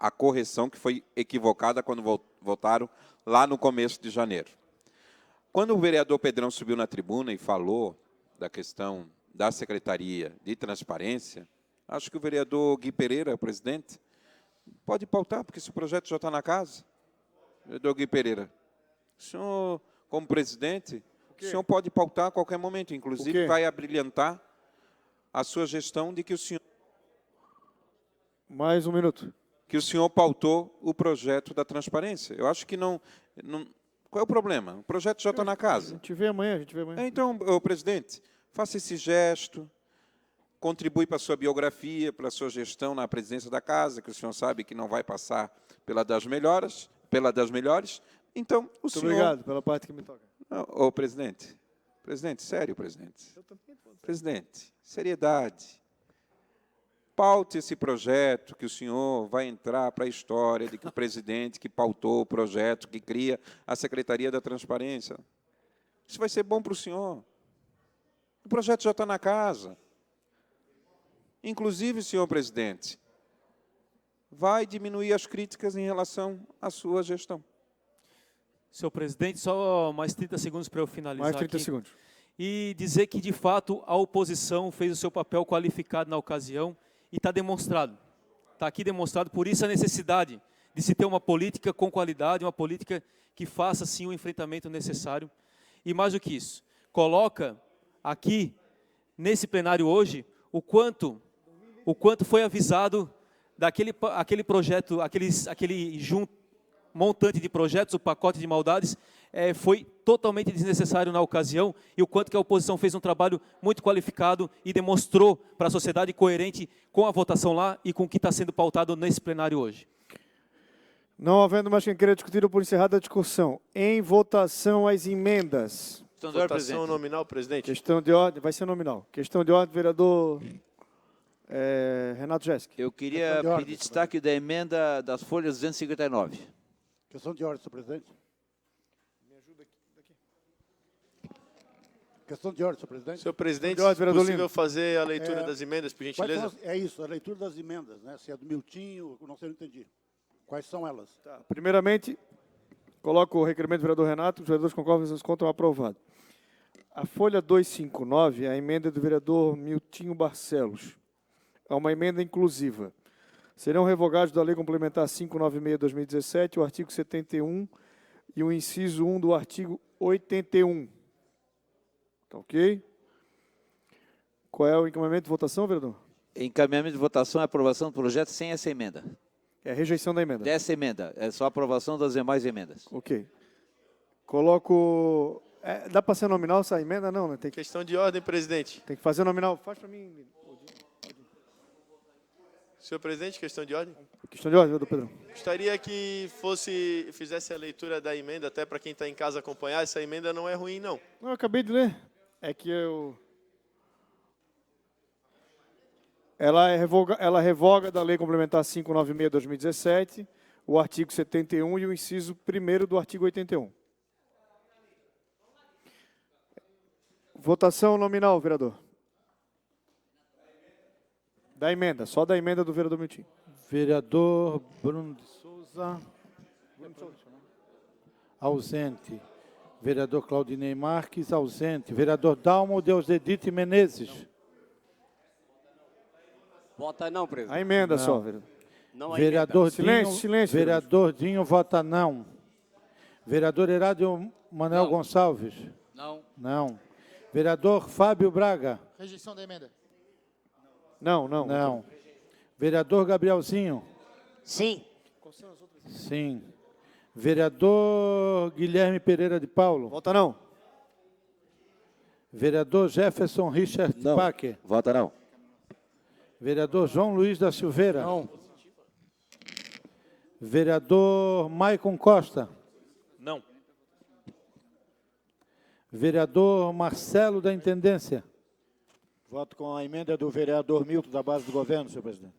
a correção que foi equivocada quando votaram lá no começo de janeiro. Quando o vereador Pedrão subiu na tribuna e falou da questão da Secretaria de Transparência, acho que o vereador Gui Pereira, o presidente, pode pautar, porque esse projeto já está na casa. Vereador Gui Pereira, o senhor, como presidente, o senhor pode pautar a qualquer momento, inclusive vai abrilhantar a sua gestão de que o senhor... Mais 1 minuto. Que o senhor pautou o projeto da transparência. Eu acho que não... Qual é o problema? O projeto já está na casa. A gente vê amanhã, Então, presidente, faça esse gesto, contribui para a sua biografia, para a sua gestão na presidência da casa, que o senhor sabe que não vai passar pela das melhores. Então, o senhor... Muito obrigado pela parte que me toca. Ô, presidente, sério, presidente. Presidente, seriedade. paute esse projeto, que o senhor vai entrar para a história de que o presidente que pautou o projeto, que cria a Secretaria da Transparência. Isso vai ser bom para o senhor. O projeto já está na casa. Inclusive, senhor presidente, vai diminuir as críticas em relação à sua gestão. Senhor presidente, só mais 30 segundos para eu finalizar Mais 30 aqui. segundos. E dizer que, de fato, a oposição fez o seu papel qualificado na ocasião e está demonstrado. Está aqui demonstrado, por isso a necessidade de se ter uma política com qualidade, uma política que faça, sim, o enfrentamento necessário. E mais do que isso, coloca aqui, nesse plenário hoje, o quanto foi avisado daquele projeto, aquele montante de projetos, o pacote de maldades, foi totalmente desnecessário na ocasião, e o quanto que a oposição fez um trabalho muito qualificado e demonstrou para a sociedade coerente com a votação lá e com o que está sendo pautado nesse plenário hoje. Não havendo mais quem queira discutir, eu por encerrada a discussão. Em votação as emendas. Votação nominal, presidente. Questão de ordem, vai ser nominal. Questão de ordem, vereador Renato Jéssica. Eu queria pedir destaque da emenda das folhas 259. Questão de ordem, senhor presidente. Me ajuda aqui. Questão de ordem, senhor presidente. Senhor presidente, De ordem, se vereador possível Lino. fazer a leitura das emendas, por gentileza? É isso, a leitura das emendas, né? Se é do Miltinho, não sei, não entendi. Quais são elas? Tá. Primeiramente, coloco o requerimento do vereador Renato, os vereadores concordam, vocês contam aprovado. A folha 259 é a emenda do vereador Miltinho Barcelos. É uma emenda inclusiva. Serão revogados da Lei Complementar 596/2017 o artigo 71 e o inciso 1 do artigo 81. Tá ok? Qual é o encaminhamento de votação, vereador? Encaminhamento de votação e aprovação do projeto sem essa emenda. É a rejeição da emenda. Dessa emenda, é só aprovação das demais emendas. Ok. Coloco... dá para ser nominal essa emenda? Não, né? Tem que, Questão de ordem, presidente. tem que fazer nominal. Faz para mim. Senhor presidente, questão de ordem. Questão de ordem, vereador Pedrão. Gostaria que fizesse a leitura da emenda, até para quem está em casa acompanhar. Essa emenda não é ruim, não. Não, eu acabei de ler. É que eu... Ela revoga da Lei Complementar 596/2017 o artigo 71 e o inciso 1º do artigo 81. Votação nominal, vereador. Da emenda, só da emenda do vereador Miltinho. Vereador Bruno de Souza. Ausente. Vereador Claudinei Marques, ausente. Vereador Dalmo Deusdedite Menezes. Vota não, presidente. A emenda Não. só, vereador. Não há Vereador Silêncio, Dinho, silêncio, Vereador Dinho vota não. Vereador Herádio Manuel Não. Gonçalves. Não. Não. Vereador Fábio Braga. Rejeição da emenda. Não. Não. Vereador Gabrielzinho. Sim. Sim. Vereador Guilherme Pereira de Paulo. Vota não. Vereador Jefferson Richard Não. Packer. Vota não. Vereador João Luiz da Silveira. Não. Vereador Maicon Costa. Não. Vereador Marcelo da Intendência. Voto com a emenda do vereador Milton, da base do governo, senhor presidente.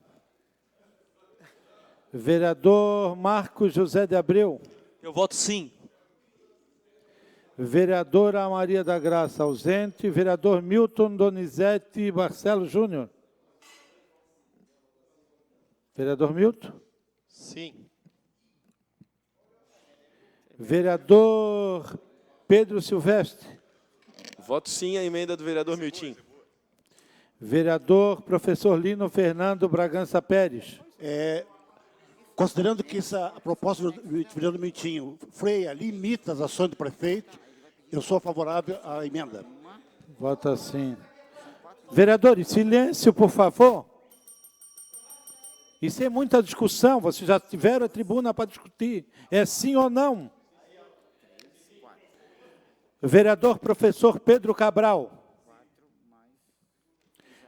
Vereador Marcos José de Abreu. Eu voto sim. Vereadora Maria da Graça, ausente. Vereador Milton Donizete Barcelos Júnior. Vereador Milton. Sim. Vereador Pedro Silvestre. Voto sim à emenda do vereador Miltinho. Vereador Professor Lino Fernando Bragança Pérez. Considerando que essa proposta do vereador Miltinho freia, limita as ações do prefeito, eu sou favorável à emenda. Vota sim. Vereadores, silêncio, por favor. Isso é muita discussão, vocês já tiveram a tribuna para discutir. É sim ou não? Vereador Professor Pedro Cabral.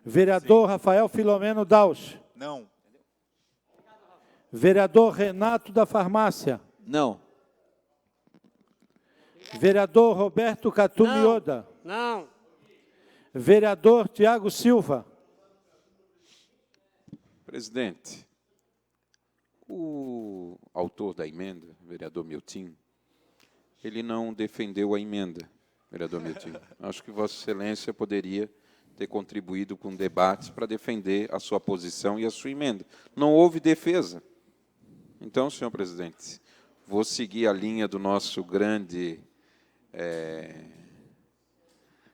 Vereador Rafael Filomeno Daus. Não. Vereador Renato da Farmácia. Não. Vereador Roberto Catumioda. Não. Vereador Tiago Silva. Presidente, o autor da emenda, o vereador Milton, ele não defendeu a emenda, vereador Milton. Acho que Vossa Excelência poderia ter contribuído com debates para defender a sua posição e a sua emenda. Não houve defesa. Então, senhor presidente, vou seguir a linha do nosso grande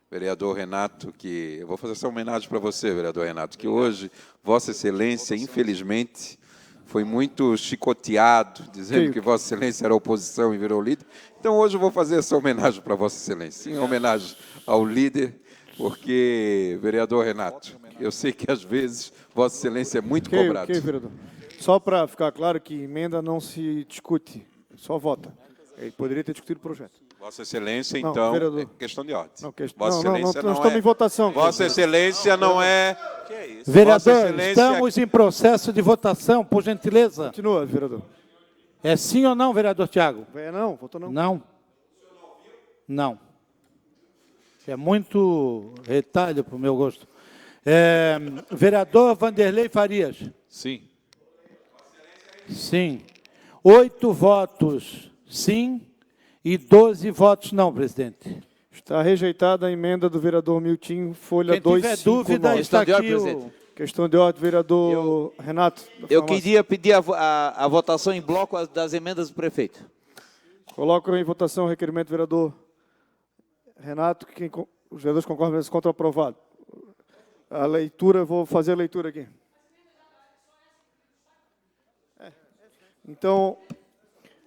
vereador Renato, que eu vou fazer essa homenagem para você, vereador Renato, que hoje Vossa Excelência, infelizmente, foi muito chicoteado, dizendo que Vossa Excelência era oposição e virou líder. Então, hoje eu vou fazer essa homenagem para Vossa Excelência, em homenagem ao líder, porque, vereador Renato, eu sei que, às vezes, Vossa Excelência é muito cobrado. Ok, vereador. Só para ficar claro que emenda não se discute, só vota. Ele poderia ter discutido o projeto. Vossa Excelência, Não, então, vereador. é questão de ordem. Não, quest- Vossa não, não, Excelência nós estamos em votação. Vossa Excelência não é... Que é isso? Vossa Vereador, Excelência- estamos em processo de votação, por gentileza. Continua, vereador. É sim ou não, vereador Tiago? Não, votou não. Não. Não. É muito retalho para o meu gosto. Vereador Vanderlei Farias. Sim. Sim. 8 votos sim e 12 votos não, presidente. Está rejeitada a emenda do vereador Milton, folha Quem tiver 259. dúvida, está aqui o... Questão de ordem, vereador Renato. Eu queria pedir a votação em bloco das emendas do prefeito. Coloco em votação o requerimento do vereador Renato. Os vereadores concordam nesse contra aprovado. A leitura, vou fazer a leitura aqui. Então,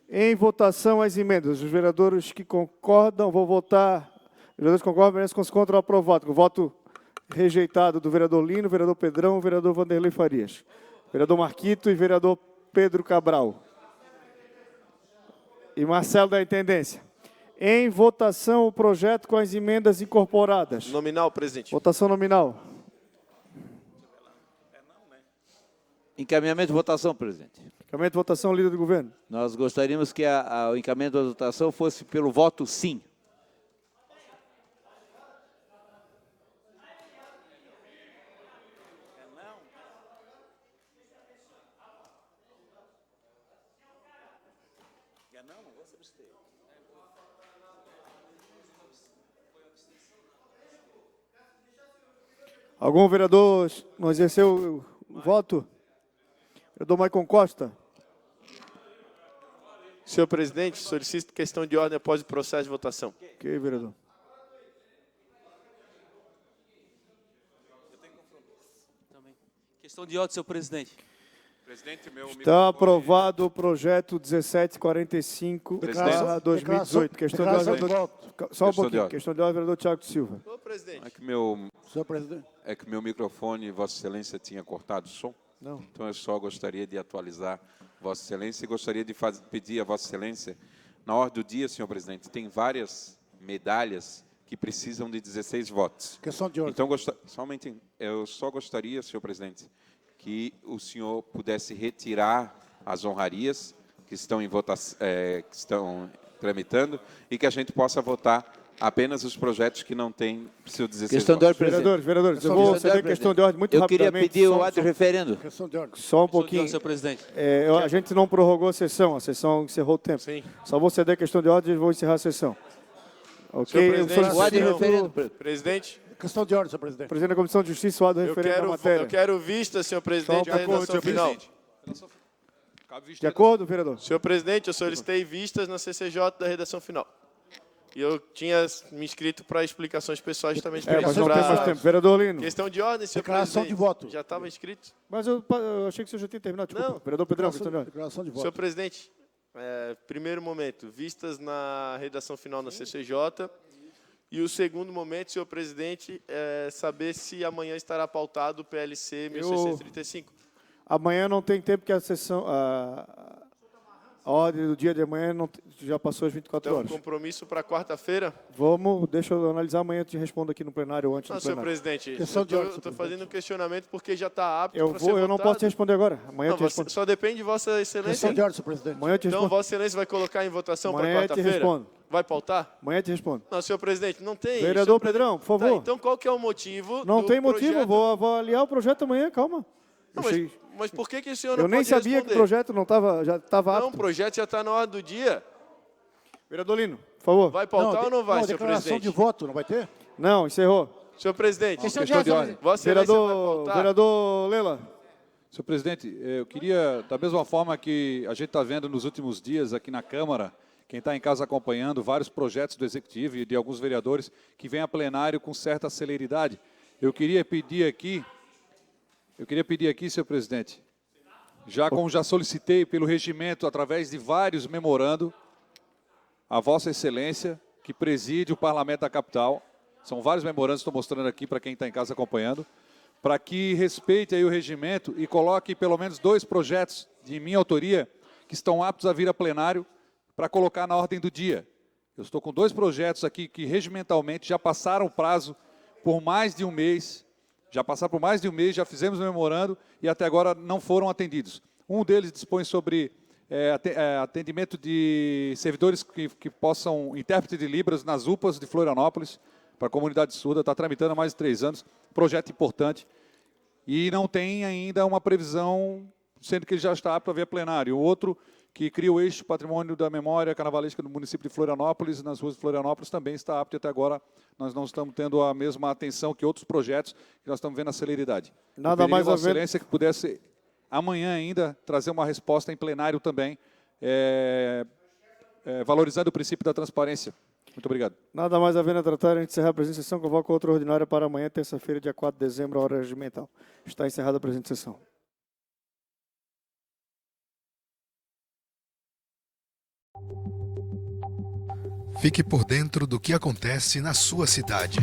em votação as emendas. Os vereadores que concordam, vou votar. Os vereadores que concordam, permanecem contra aprovado. Com o voto rejeitado do vereador Lino, vereador Pedrão, vereador Vanderlei Farias, vereador Marquito e vereador Pedro Cabral. E Marcelo da Intendência. Em votação o projeto com as emendas incorporadas. Nominal, presidente. Votação nominal. Encaminhamento de votação, presidente. Encaminhamento de votação, líder do governo. Nós gostaríamos que o encaminhamento da votação fosse pelo voto sim. Algum vereador não exerceu o voto? Vereador Maicon Costa. Senhor presidente, solicito questão de ordem após o processo de votação. Ok, vereador. Questão de ordem, senhor presidente. Presidente, meu Está aprovado o projeto 1745/2018. Questão de ordem, vereador... Só um pouquinho. Questão de ordem, vereador Tiago Silva. Ô, presidente. Senhor presidente. É que meu microfone, Vossa Excelência, tinha cortado o som? Não. Então, eu só gostaria de atualizar Vossa Excelência e gostaria de pedir a Vossa Excelência, na ordem do dia, senhor presidente, tem várias medalhas que precisam de 16 votos. Questão de ordem. Então, somente, eu só gostaria, senhor presidente, que o senhor pudesse retirar as honrarias que estão em votação, que estão tramitando e que a gente possa votar apenas os projetos que não têm seu 16 Questão de ordem, votos. presidente. Vereadores, eu vou ceder questão de ordem muito Eu rapidamente. queria pedir o ato de referendo. Questão de ordem. Só um pouquinho. Senhor presidente. A gente não prorrogou a sessão encerrou o tempo. Sim. Só vou ceder a questão de ordem e vou encerrar a sessão. Ok? Senhor presidente, O ato de referendo, presidente, Questão de ordem, senhor presidente. Presidente da Comissão de Justiça, o ato referente à matéria. eu quero vista, senhor presidente, Só da um pouco, redação senhor final. De acordo, vereador? Senhor presidente, eu solicitei vistas na CCJ da redação final. E eu tinha me inscrito para explicações pessoais justamente para Mas isso. não tem mais tempo. Vereador Lino. Questão de ordem, senhor Declaração presidente. de voto. Já estava inscrito? Mas eu achei que o senhor já tinha terminado. Desculpa. Não. Vereador Pedrão, questão de ordem. Declaração de voto. Senhor presidente, primeiro momento, vistas na redação final na CCJ. E o segundo momento, senhor presidente, é saber se amanhã estará pautado o PLC 1635. Amanhã não tem tempo, que a sessão... A ordem do dia de amanhã já passou as 24 Então, horas. compromisso para quarta-feira? Deixa eu analisar amanhã, eu te respondo aqui no plenário ou antes Não, do senhor plenário. presidente, Questão de ordem, eu estou senhor fazendo um questionamento porque já está apto Eu para ser não votado. posso te responder agora. Amanhã eu Não, te respondo. só depende de Vossa Excelência. Questão de ordem, senhor presidente. Amanhã eu te Então, respondo. Vossa Excelência vai colocar em votação para Amanhã eu te quarta-feira? respondo. Vai pautar? Amanhã eu te respondo. Não, senhor presidente, não tem. Vereador Senhor Pedrão, por Tá, favor. então, qual que é o motivo Não do tem motivo, projeto? vou avaliar o projeto amanhã, calma. Não, Eu cheguei- mas por que o senhor não Eu nem pode sabia responder? que o projeto não tava, já estava apto. Não, o projeto já está na ordem do dia. Vereador Lino, por favor. Vai pautar ou não vai, senhor declaração presidente? de voto, não vai ter? Não, encerrou. Senhor presidente, Questão de ordem. Vossa Excelência vai Vereador, pautar? vereador Lela. Senhor presidente, eu queria, da mesma forma que a gente está vendo nos últimos dias aqui na Câmara, quem está em casa acompanhando vários projetos do Executivo e de alguns vereadores que vêm a plenário com certa celeridade, eu queria pedir aqui, senhor presidente, como já solicitei pelo regimento, através de vários memorando, a Vossa Excelência, que preside o Parlamento da Capital, são vários memorandos, estou mostrando aqui para quem está em casa acompanhando, para que respeite aí o regimento e coloque pelo menos 2 projetos de minha autoria que estão aptos a vir a plenário para colocar na ordem do dia. Eu estou com 2 projetos aqui que regimentalmente já passaram o prazo por mais de um mês, já fizemos o memorando e até agora não foram atendidos. Um deles dispõe sobre atendimento de servidores que possam, intérprete de Libras nas UPAs de Florianópolis, para a comunidade surda, está tramitando há mais de 3 anos, projeto importante, e não tem ainda uma previsão, sendo que ele já está apto a ver plenário. O outro, que cria o eixo patrimônio da memória carnavalesca do município de Florianópolis, nas ruas de Florianópolis, também está apto, e até agora nós não estamos tendo a mesma atenção que outros projetos, que nós estamos vendo a celeridade. Nada mais a ver. Vossa Excelência que pudesse, amanhã ainda, trazer uma resposta em plenário também, valorizando o princípio da transparência. Muito obrigado. Nada mais havendo a tratar, a gente encerra a presente sessão, convoca outra ordinária para amanhã, terça-feira, dia 4 de dezembro, a hora regimental. Está encerrada a presente sessão. Fique por dentro do que acontece na sua cidade.